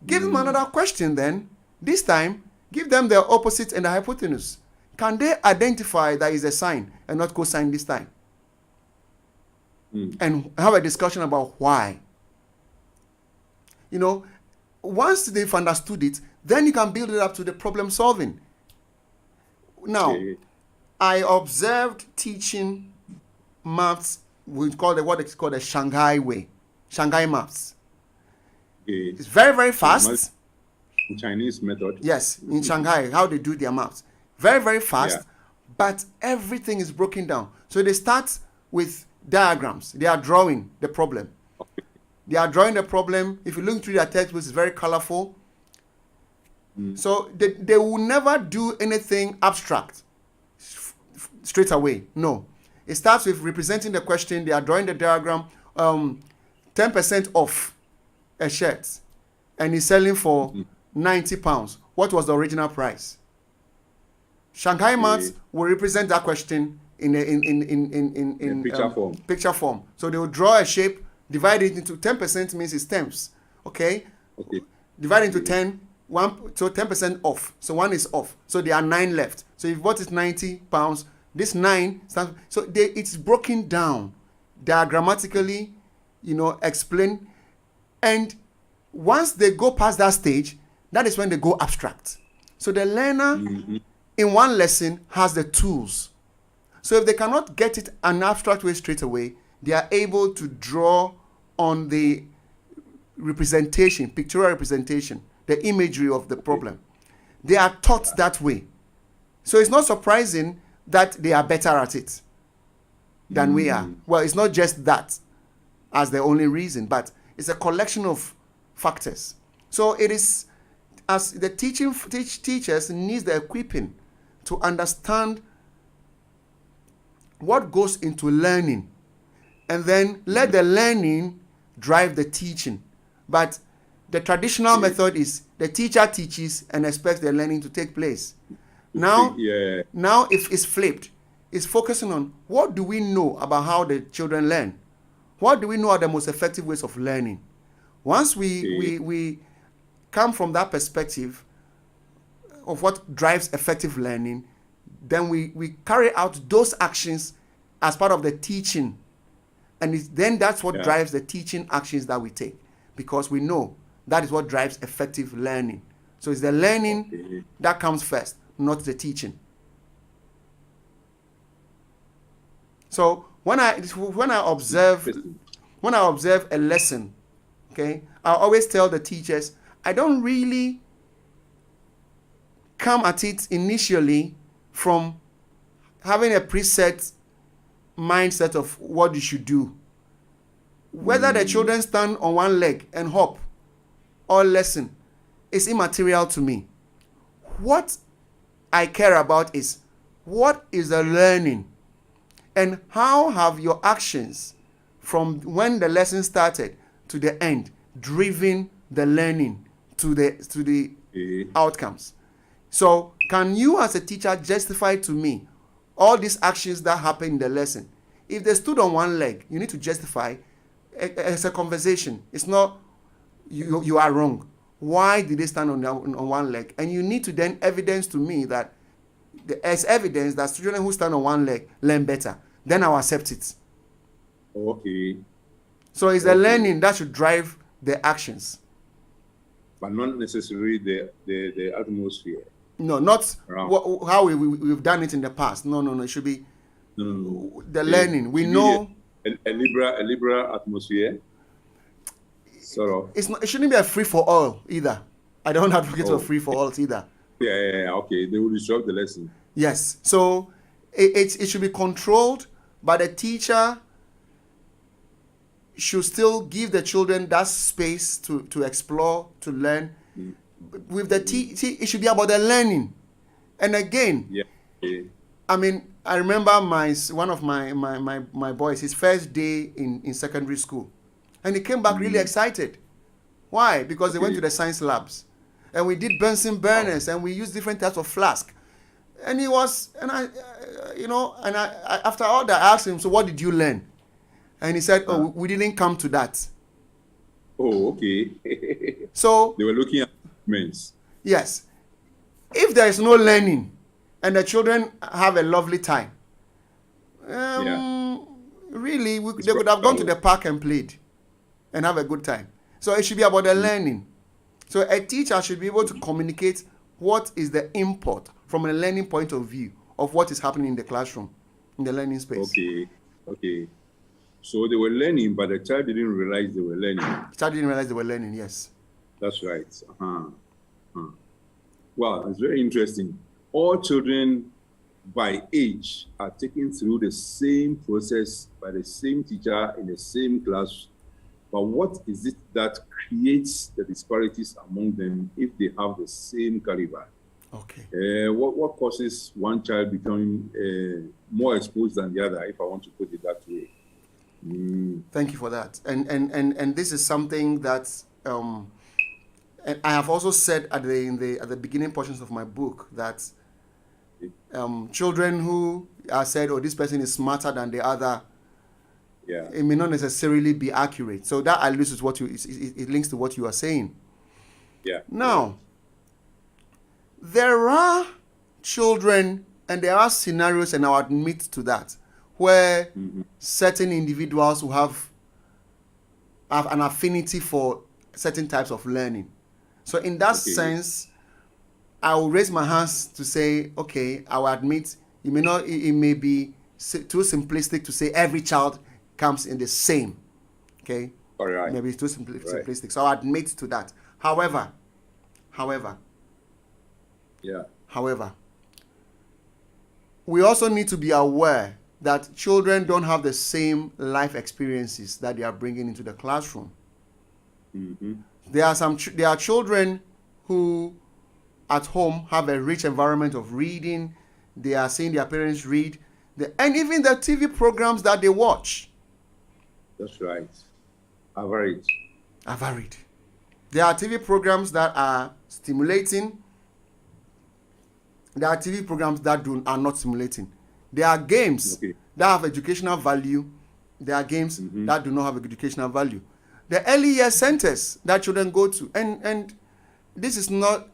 Give them another question then. This time, give them the opposite and the hypotenuse. Can they identify that is a sine and not cosine this time? And have a discussion about why. Once they've understood it, then you can build it up to the problem solving. Now, I observed teaching maths, we call it what is called the Shanghai way, Shanghai maths. It's very, very fast. Chinese method. Yes, in Shanghai, how they do their maths. Very, very fast, but everything is broken down. So they start with diagrams. They are drawing the problem. They are drawing the problem. If you look through their textbooks, it's very colorful. So they will never do anything abstract straight away. No. It starts with representing the question. They are drawing the diagram. 10% off a shirt. And he's selling for £90. What was the original price? Shanghai maths will represent that question in picture form. So they will draw a shape, divide it into 10% means it's tenths. Okay? Divide into 10, so 10% off. So 1 is off. So there are 9 left. So if what is £90, this 9 stands. So it's broken down diagrammatically, explained. And once they go past that stage, that is when they go abstract. So the learner in one lesson has the tools. So if they cannot get it an abstract way straight away, they are able to draw on the representation, pictorial representation, the imagery of the problem. They are taught that way. So it's not surprising that they are better at it than we are. Well, it's not just that as the only reason, but it's a collection of factors. So it is, as the teachers needs the equipping to understand what goes into learning, and then let the learning drive the teaching. But the traditional method is the teacher teaches and expects the learning to take place. Now if it's flipped, it's focusing on what do we know about how the children learn? What do we know are the most effective ways of learning? Once we come from that perspective of what drives effective learning, then we carry out those actions as part of the teaching. And then that's what drives the teaching actions that we take, because we know that is what drives effective learning. So it's the learning that comes first, not the teaching. So when I observe a lesson, okay, I always tell the teachers, I don't really come at it initially from having a preset mindset of what you should do. Whether the children stand on one leg and hop or lesson is immaterial to me. What I care about is what is the learning, and how have your actions from when the lesson started to the end driven the learning to the outcomes. So can you as a teacher justify to me all these actions that happen in the lesson? If they stood on one leg, you need to justify. It's a conversation. It's not you are wrong. Why did they stand on one leg? And you need to then evidence to me that as evidence that children who stand on one leg learn better. Then I'll accept it. Okay. So it's the learning that should drive the actions. But not necessarily the atmosphere. No, not how we've done it in the past. No. It should be the learning. We know a liberal atmosphere. Sort of. It shouldn't be a free for all either. I don't advocate for free for all either. Yeah. Okay. They will disrupt the lesson. Yes. So it should be controlled, but the teacher should still give the children that space to explore, to learn. With the it should be about the learning. And again, I mean, I remember one of my boys, his first day in secondary school, and he came back really excited. Why? Because they went to the science labs, and we did Bunsen burners, and we used different types of flask. And he was, and I after all that, I asked him, so what did you learn? And he said, we didn't come to that. Oh, okay. So they were looking at means. Yes. If there is no learning and the children have a lovely time, really, they could have gone to the park and played and have a good time. So it should be about the learning. So a teacher should be able to communicate what is the import from a learning point of view of what is happening in the classroom, in the learning space. Okay. So they were learning, but the child didn't realize they were learning. The child didn't realize they were learning, yes. That's right. Wow, it's very interesting. All children by age are taken through the same process by the same teacher in the same class. But what is it that creates the disparities among them if they have the same caliber? Okay. What causes one child becoming more exposed than the other, if I want to put it that way? Thank you for that. And this is something that And I have also said at the beginning portions of my book that children who are said, "Oh, this person is smarter than the other," it may not necessarily be accurate. So that alludes to what it links to what you are saying. Now, there are children and there are scenarios, and I'll admit to that, where certain individuals who have an affinity for certain types of learning. So in that sense, I will raise my hands to say, okay, I will admit it may be too simplistic to say every child comes in the same. Okay? All right. Maybe it's too simplistic. So I'll admit to that. However, we also need to be aware that children don't have the same life experiences that they are bringing into the classroom. There are children who at home have a rich environment of reading. They are seeing their parents read, and even the TV programs that they watch. That's right. Are varied. There are TV programs that are stimulating. There are TV programs that are not stimulating. There are games that have educational value. There are games that do not have educational value. The early year centers that children go to, and this is not,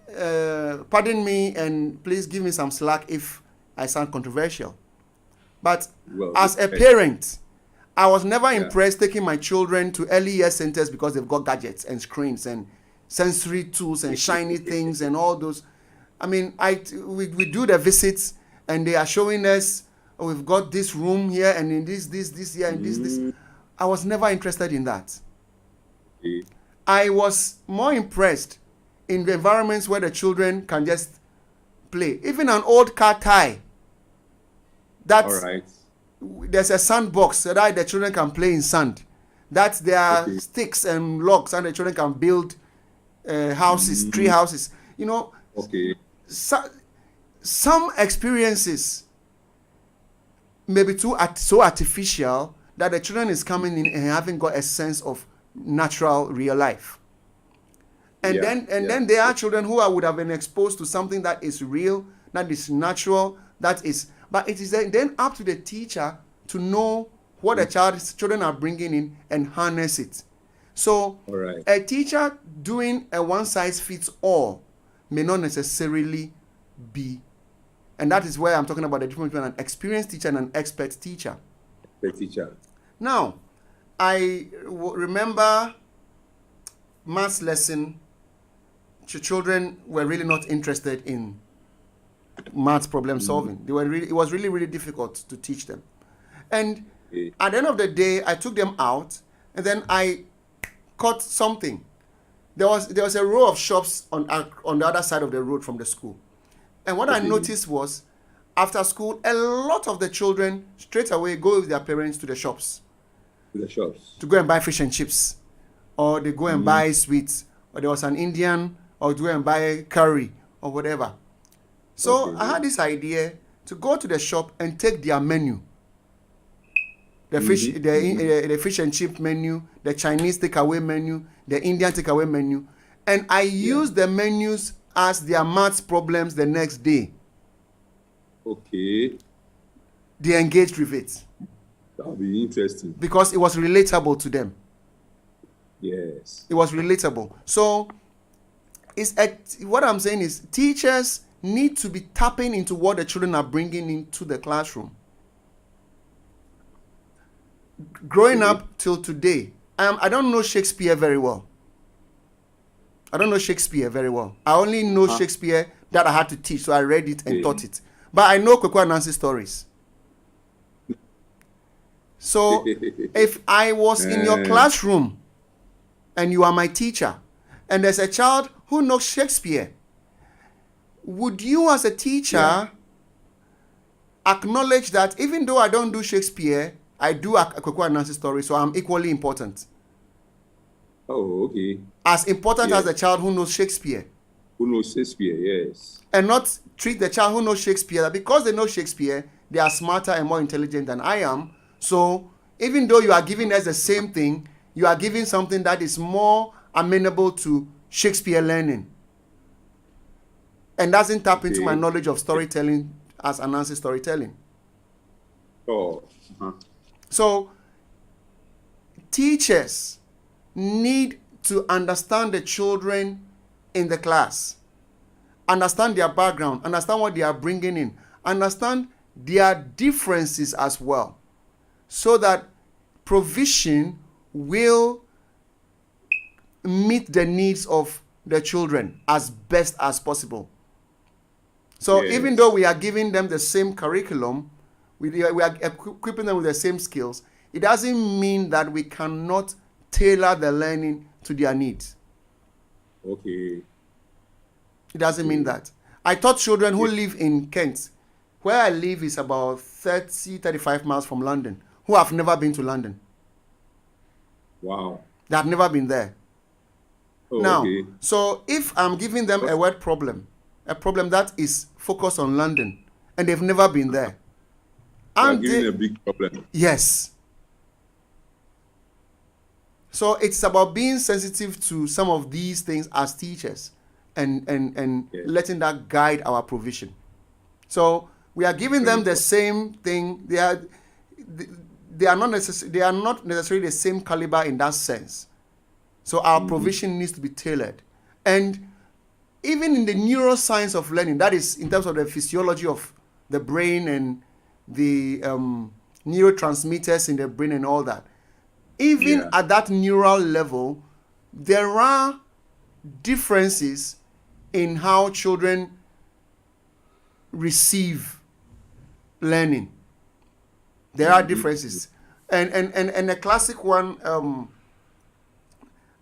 pardon me and please give me some slack if I sound controversial. But as a parent, I was never impressed taking my children to early year centers because they've got gadgets and screens and sensory tools and shiny things and all those. I mean, we do the visits and they are showing us, oh, we've got this room here and in this here and this. I was never interested in that. I was more impressed in the environments where the children can just play. Even an old car tie. That's there's a sandbox so that the children can play in sand. That there are sticks and logs and the children can build houses, tree houses. You know, some experiences may be so artificial that the children is coming in and haven't got a sense of natural real life. And then there are children who would have been exposed to something that is real, that is natural, but it is then up to the teacher to know what the children are bringing in and harness it. So a teacher doing a one-size-fits-all may not necessarily be, and that is where I'm talking about the difference between an experienced teacher and an expert teacher. Now, I remember maths lesson. Children were really not interested in maths problem solving. It was really difficult to teach them. And at the end of the day, I took them out, and then I caught something. There was a row of shops on the other side of the road from the school. And what I noticed was, after school, a lot of the children straight away go with their parents to the shops. To go and buy fish and chips. Or they go and buy sweets. Or there was an Indian, or go and buy curry, or whatever. So I had this idea to go to the shop and take their menu. The fish, the fish and chip menu, the Chinese takeaway menu, the Indian takeaway menu, and I used the menus as their maths problems the next day. They engaged with it. That'll be interesting. Because it was relatable to them. Yes. It was relatable. So, what I'm saying is teachers need to be tapping into what the children are bringing into the classroom. Growing up till today, I don't know Shakespeare very well. I only know Shakespeare that I had to teach, so I read it and taught it. But I know Kwekwa Nancy stories. So, if I was in your classroom and you are my teacher, and there's a child who knows Shakespeare, would you as a teacher acknowledge that even though I don't do Shakespeare, I do a Kwekwa Nancy story, so I'm equally important? As important as the child who knows Shakespeare. Yes. And not treat the child who knows Shakespeare that because they know Shakespeare, they are smarter and more intelligent than I am. So even though you are giving us the same thing, you are giving something that is more amenable to Shakespeare learning and doesn't tap into Okay. my knowledge of storytelling as Anansi storytelling. Oh. So teachers need to understand the children in the class, understand their background, understand what they are bringing in, understand their differences as well, so that provision will meet the needs of the children as best as possible. So Yes. even though we are giving them the same curriculum, we are equipping them with the same skills, it doesn't mean that we cannot tailor the learning to their needs. Okay. It doesn't mean that. I taught children who live in Kent. Where I live is about 35 miles from London, who have never been to London. Wow. They have never been there. Oh, Now, okay. so if I'm giving them a word problem, a problem that is focused on London, and they've never been there, You are and giving they- a big problem. yes. So it's about being sensitive to some of these things as teachers, and Yes. letting that guide our provision. So we are giving them the same thing. They are not necessarily the same caliber in that sense. So our provision needs to be tailored. And even in the neuroscience of learning, that is in terms of the physiology of the brain and the neurotransmitters in the brain and all that, even Yeah. at that neural level, there are differences in how children receive learning. There are differences. And a classic one,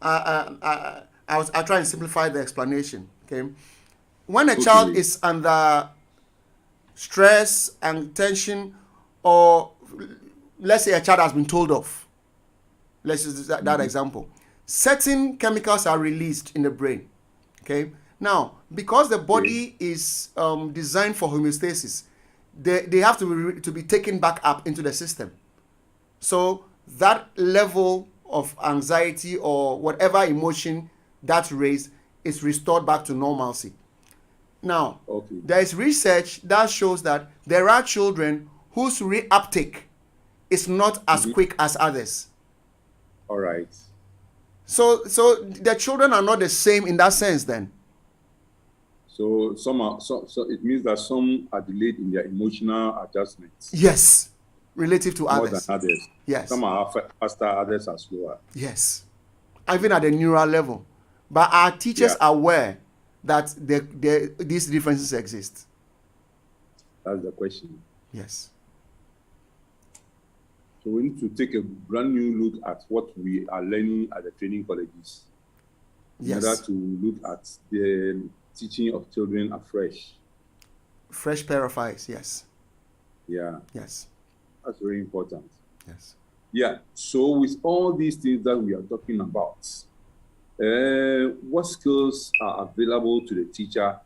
I'll try and simplify the explanation. Okay, when a child is under stress and tension, or let's say a child has been told off, let's use that example, certain chemicals are released in the brain. Okay, now because the body is designed for homeostasis, they have to be taken back up into the system. So that level of anxiety or whatever emotion that's raised is restored back to normalcy. Now, there is research that shows that there are children whose reuptake is not as quick as others. All right. So the children are not the same in that sense then. So so it means that some are delayed in their emotional adjustments. Yes, relative to More others. than others. Yes. Some are faster, others are slower. Yes, even at the neural level. But our teachers are aware that these differences exist. That's the question. Yes. So we need to take a brand new look at what we are learning at the training colleges. In Yes. order to look at the teaching of children afresh. Fresh pair of eyes, yes. Yeah. Yes. That's very important. Yes. Yeah. So with all these things that we are talking about, what skills are available to the teacher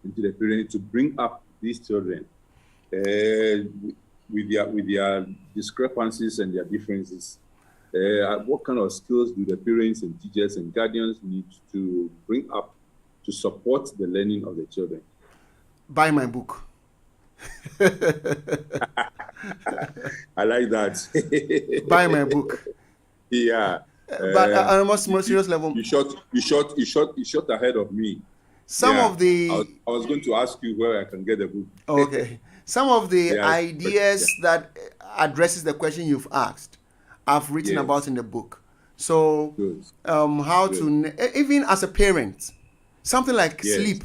and to the parent to bring up these children with their discrepancies and their differences? What kind of skills do the parents and teachers and guardians need to bring up to support the learning of the children? Buy my book. I like that. Buy my book. Yeah. But on a more serious level, You shot ahead of me. some Yeah. of the I was going to ask you where I can get the book. okay, some of the Yeah, ideas that addresses the question you've asked, I've written Yes. about in the book. So Good. how to even as a parent, something like Yes. sleep.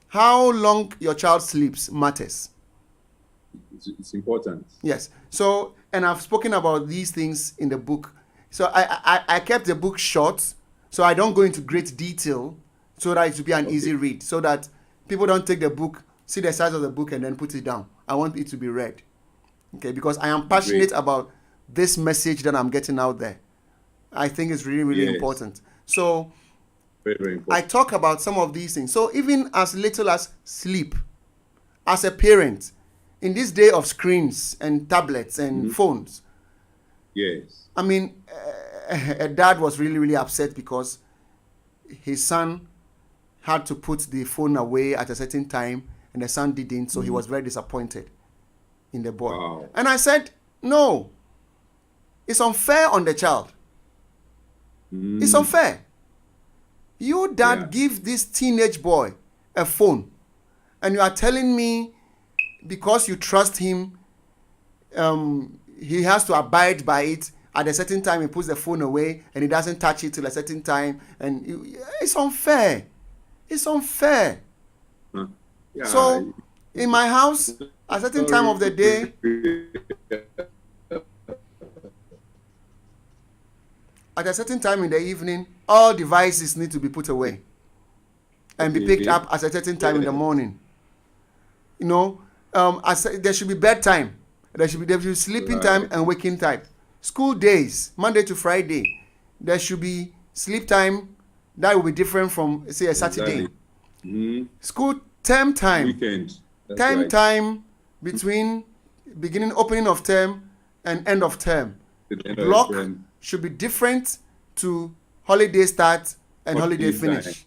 How long your child sleeps matters. It's important. Yes. So, and I've spoken about these things in the book. So I kept the book short, so I don't go into great detail, so that it will be an easy read, so that people don't take the book, see the size of the book, and then put it down. I want it to be read. Okay, because I am passionate about this message that I'm getting out there. I think it's really, really Yes. important. So Very, very I important. talk about some of these things. So even as little as sleep, as a parent, in this day of screens and tablets and phones, Yes. I mean, a dad was really, really upset because his son had to put the phone away at a certain time, and the son didn't, so he was very disappointed in the boy. Wow. And I said, no, it's unfair on the child. It's unfair. You, dad, give this teenage boy a phone, and you are telling me because you trust him, he has to abide by it. At a certain time, he puts the phone away, and he doesn't touch it till a certain time. And it's unfair. It's unfair. Yeah. So, in my house, at a certain time of the day, at a certain time in the evening, all devices need to be put away and be picked up at a certain time in the morning. You know, there should be bedtime. There should be sleeping time and waking time. School days, Monday to Friday, there should be sleep time that will be different from, say, a Saturday. School term time. Weekend. Time between opening of term and end of term. Block should be different to holiday start and holiday finish.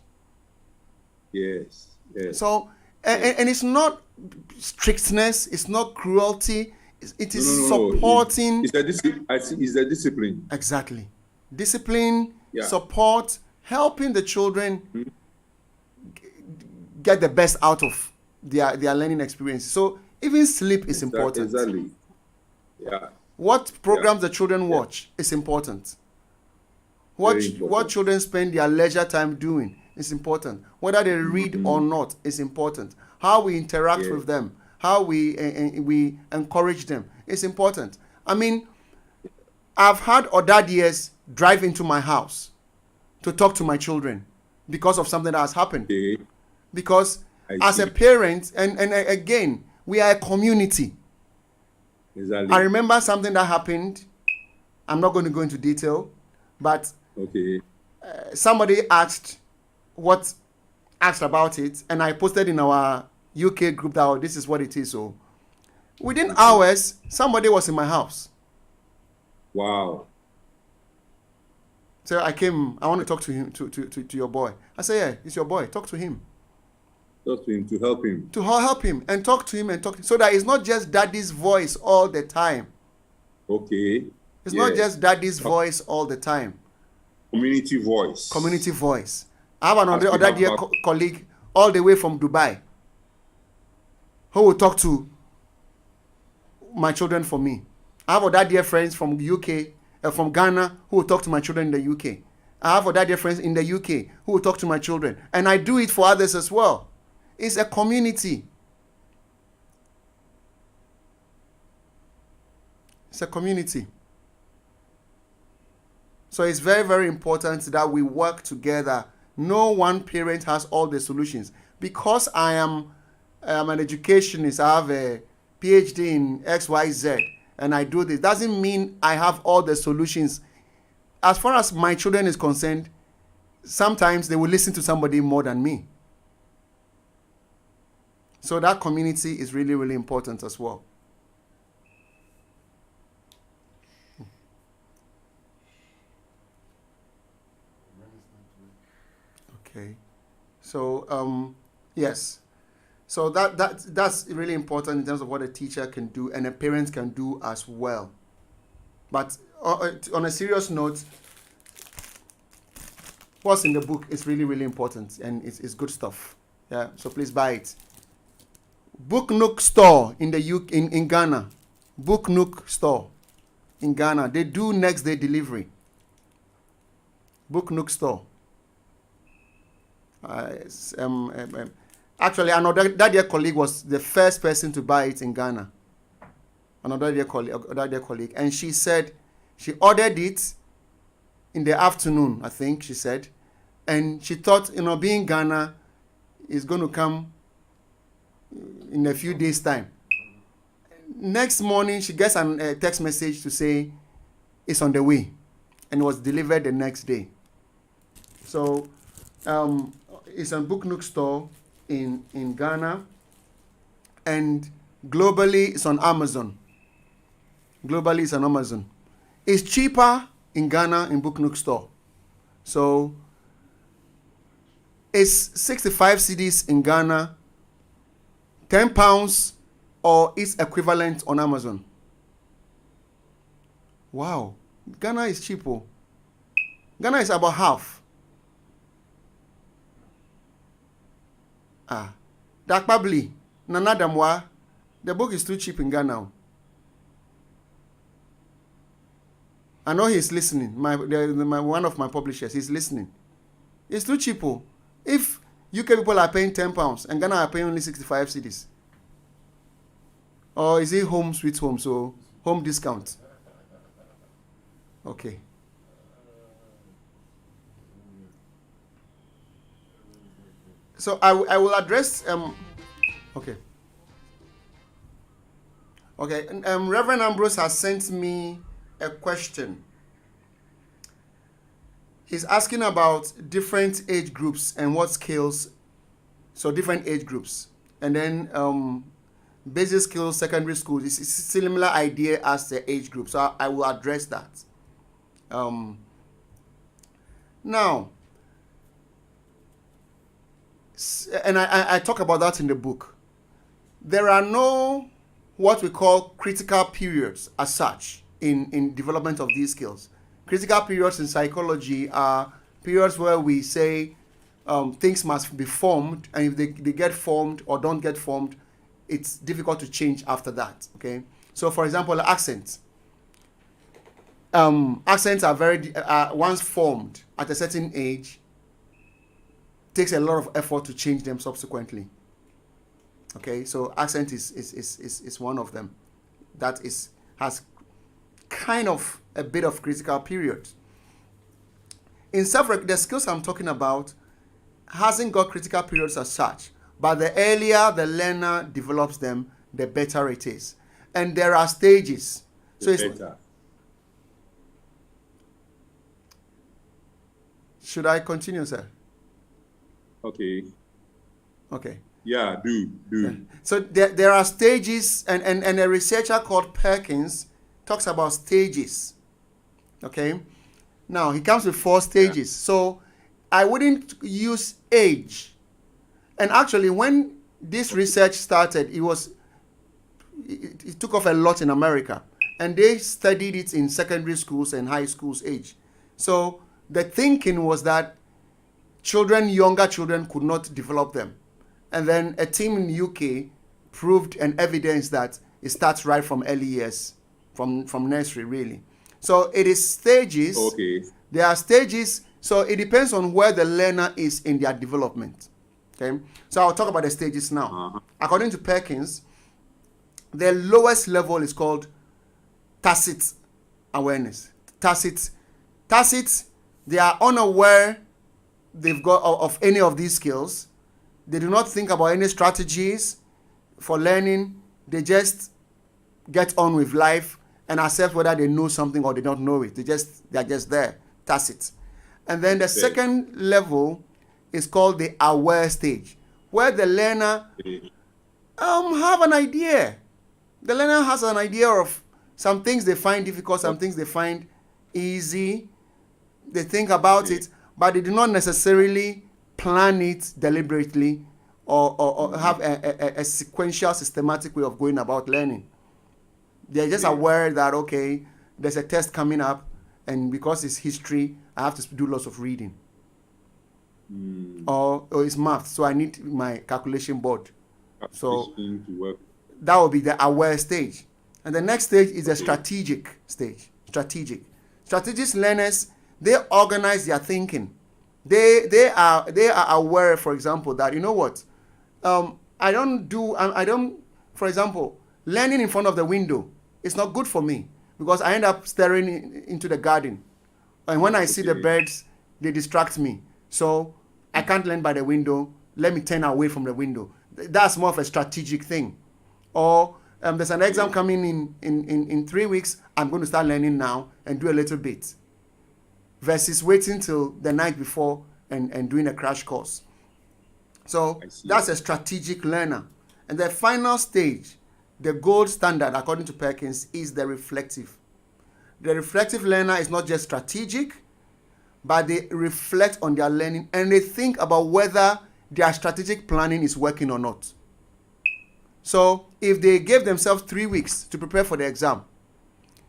Yes. So, and it's not strictness, it's not cruelty, it is supporting. It's a discipline. Exactly. Discipline, support, helping the children get the best out of their learning experience. So even sleep is important. Exactly. Yeah. What programs the children watch is important. What children spend their leisure time doing is important. Whether they read or not is important. How we interact with them, how we encourage them is important. I mean, I've had ОДАДЕС drive into my house to talk to my children because of something that has happened. Okay. Because as a parent, and again, we are a community. Exactly. I remember something that happened. I'm not going to go into detail, but somebody asked about it, and I posted in our UK group that this is what it is. So within hours, somebody was in my house. Wow. So I came. I want to talk to him, to your boy. I say, yeah, it's your boy. Talk to him. Talk to him, to help him. To help him and talk to him so that it's not just daddy's voice all the time. Okay. It's not just daddy's voice all the time. Community voice. Community voice. I have another dear colleague all the way from Dubai who will talk to my children for me. I have other dear friends from UK, from Ghana, who will talk to my children in the UK. I have other dear friends in the UK who will talk to my children. And I do it for others as well. It's a community. It's a community. So it's very, very important that we work together. No one parent has all the solutions. Because I am an educationist, I have a PhD in XYZ, and I do this, doesn't mean I have all the solutions. As far as my children is concerned, sometimes they will listen to somebody more than me. So that community is really, really important as well. Okay. So, yes. So that's really important in terms of what a teacher can do and a parent can do as well. But on a serious note, what's in the book is really, really important, and it's good stuff. Yeah. So please buy it. Book Nook store in the UK, in Ghana. Book Nook store in Ghana. They do next day delivery. Book Nook store. Actually, another dear colleague was the first person to buy it in Ghana. Another dear colleague, and she said she ordered it in the afternoon, I think she said, and she thought, being Ghana is going to come in a few days' time. Next morning, she gets a text message to say it's on the way, and it was delivered the next day. So it's a Book Nook store in Ghana, and globally it's on Amazon. Globally it's on Amazon. It's cheaper in Ghana in Book Nook store. So Is 65 cedis in Ghana £10 or its equivalent on Amazon? Wow. Ghana is cheap. Oh. Ghana is about half. Dakpabli, Nana Damwa, the book is too cheap in Ghana. I know he's listening. One of my publishers, he's listening. It's too cheap. Oh. If UK people are paying £10 and Ghana are paying only 65 cedis. Or is it home sweet home, so home discount? Okay. So I will address okay. Reverend Ambrose has sent me a question. He's asking about different age groups and what skills. So different age groups, and then basic skills, secondary school. It's a similar idea as the age group. So I will address that. Now, and I talk about that in the book. There are no what we call critical periods as such in development of these skills. Critical periods in psychology are periods where we say things must be formed, and if they get formed or don't get formed, it's difficult to change after that. Okay. So, for example, accents. Accents are once formed at a certain age, takes a lot of effort to change them subsequently. Okay, so accent is one of them that has kind of a bit of critical period. In the skills I'm talking about hasn't got critical periods as such, but the earlier the learner develops them, the better it is. And there are stages. So it's better. Should I continue, sir? Okay. Yeah, do. Yeah. So there are stages, and a researcher called Perkins talks about stages. Okay. Now, he comes with 4 stages. Yeah. So I wouldn't use age. And actually, when this research started, it took off a lot in America. And they studied it in secondary schools and high schools age. So the thinking was that younger children could not develop them. And then a team in the UK proved and evidence that it starts right from early years, from nursery, really. So it is stages. Okay. There are stages, so it depends on where the learner is in their development. Okay. So I'll talk about the stages now. Uh-huh. According to Perkins, the lowest level is called tacit awareness. Tacit, they are unaware they've got of any of these skills. They do not think about any strategies for learning. They just get on with life and accept whether they know something or they don't know it. They're just there, tacit. And then the second level is called the aware stage, where the learner have an idea. The learner has an idea of some things they find difficult, some things they find easy. They think about it, but they do not necessarily plan it deliberately or have a sequential, systematic way of going about learning. They're just aware that, okay, there's a test coming up, and because it's history, I have to do lots of reading. Or it's math, so I need my calculation board. So that will be the aware stage. And the next stage is the strategic stage. Strategic learners, they organize their thinking. They are aware, for example, that, you know what, I don't, for example, learning in front of the window is not good for me because I end up staring into the garden. And when I see the birds, they distract me. So I can't learn by the window. Let me turn away from the window. That's more of a strategic thing. Or there's an exam coming in 3 weeks. I'm going to start learning now and do a little bit. Versus waiting till the night before and doing a crash course. So that's a strategic learner. And the final stage, the gold standard, according to Perkins, is the reflective. The reflective learner is not just strategic, but they reflect on their learning and they think about whether their strategic planning is working or not. So if they gave themselves 3 weeks to prepare for the exam,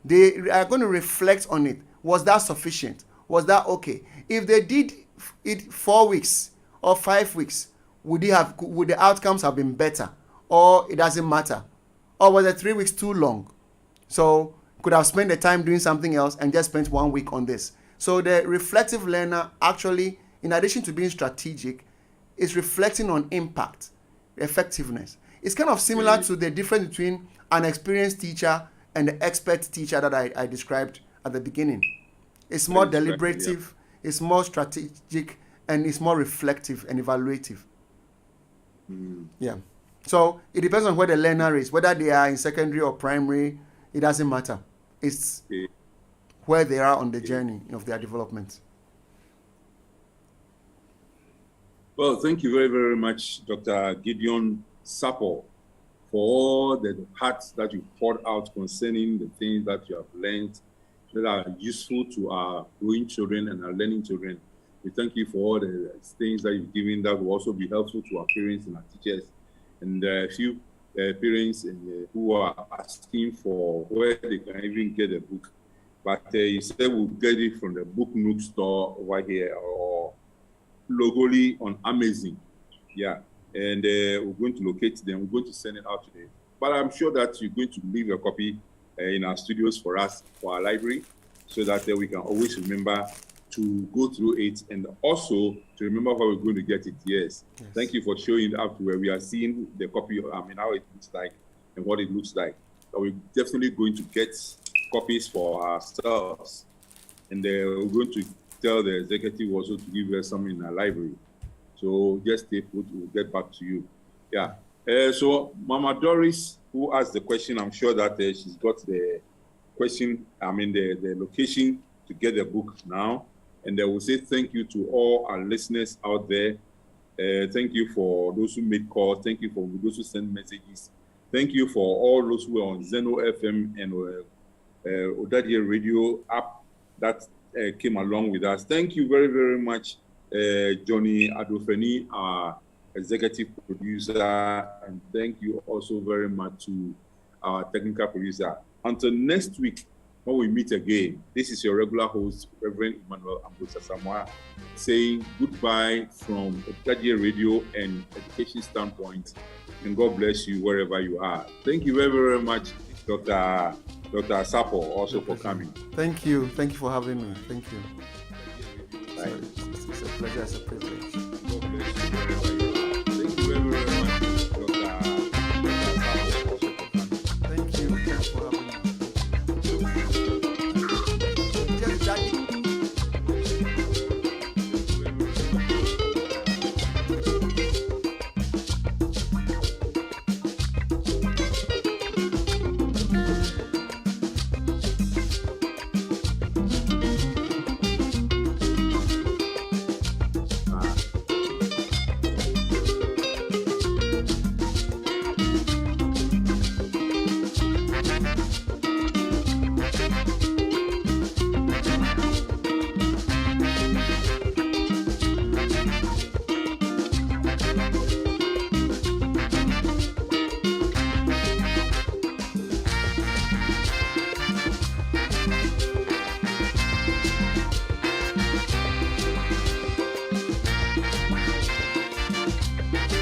they are going to reflect on it. Was that sufficient? Was that okay? If they did it 4 weeks or 5 weeks, would the outcomes have been better? Or it doesn't matter? Or was the 3 weeks too long? So could have spent the time doing something else and just spent 1 week on this. So the reflective learner actually, in addition to being strategic, is reflecting on impact, effectiveness. It's kind of similar to the difference between an experienced teacher and the expert teacher that I described at the beginning. It's more deliberative, it's more strategic, and it's more reflective and evaluative. Yeah. So it depends on where the learner is, whether they are in secondary or primary, it doesn't matter. It's where they are on the journey of their development. Well, thank you very, very much, Dr. Gideon Sapo, for all the hearts that you poured out concerning the things that you have learned that are useful to our growing children and our learning children. We thank you for all the things that you've given that will also be helpful to our parents and our teachers. And a few parents who are asking for where they can even get a book. But you said we'll get it from the Book Nook store over here or locally on Amazon. Yeah. And we're going to locate them. We're going to send it out today. But I'm sure that you're going to leave a copy in our studios for us, for our library, so that we can always remember to go through it and also to remember where we're going to get it. Yes. Thank you for showing up to where we are seeing the copy, how it looks like and what it looks like. But we're definitely going to get copies for ourselves. And we're going to tell the executive also to give us some in our library. So just stay put, we'll get back to you. Yeah. So Mama Doris, who asked the question, I'm sure that she's got the question, the location to get the book now. And I will say thank you to all our listeners out there. Thank you for those who made calls. Thank you for those who sent messages. Thank you for all those who are on Zeno FM and ỌDADEƐ Radio app that came along with us. Thank you very, very much, Johnny Adofeni, our executive producer. And thank you also very much to our technical producer. Until next week, when we meet again, this is your regular host, Reverend Emmanuel Ambosa Samoa, saying goodbye from ỌDADEƐ Radio and Education Standpoint. And God bless you wherever you are. Thank you very, very much, Dr. Sapo, also for coming. Thank you. Thank you for having me. Thank you. Bye. It's a pleasure. It's a privilege. God bless you wherever you are. Thank you very, very much, Dr. Sapo, also for coming. Thank you. Thanks for having me.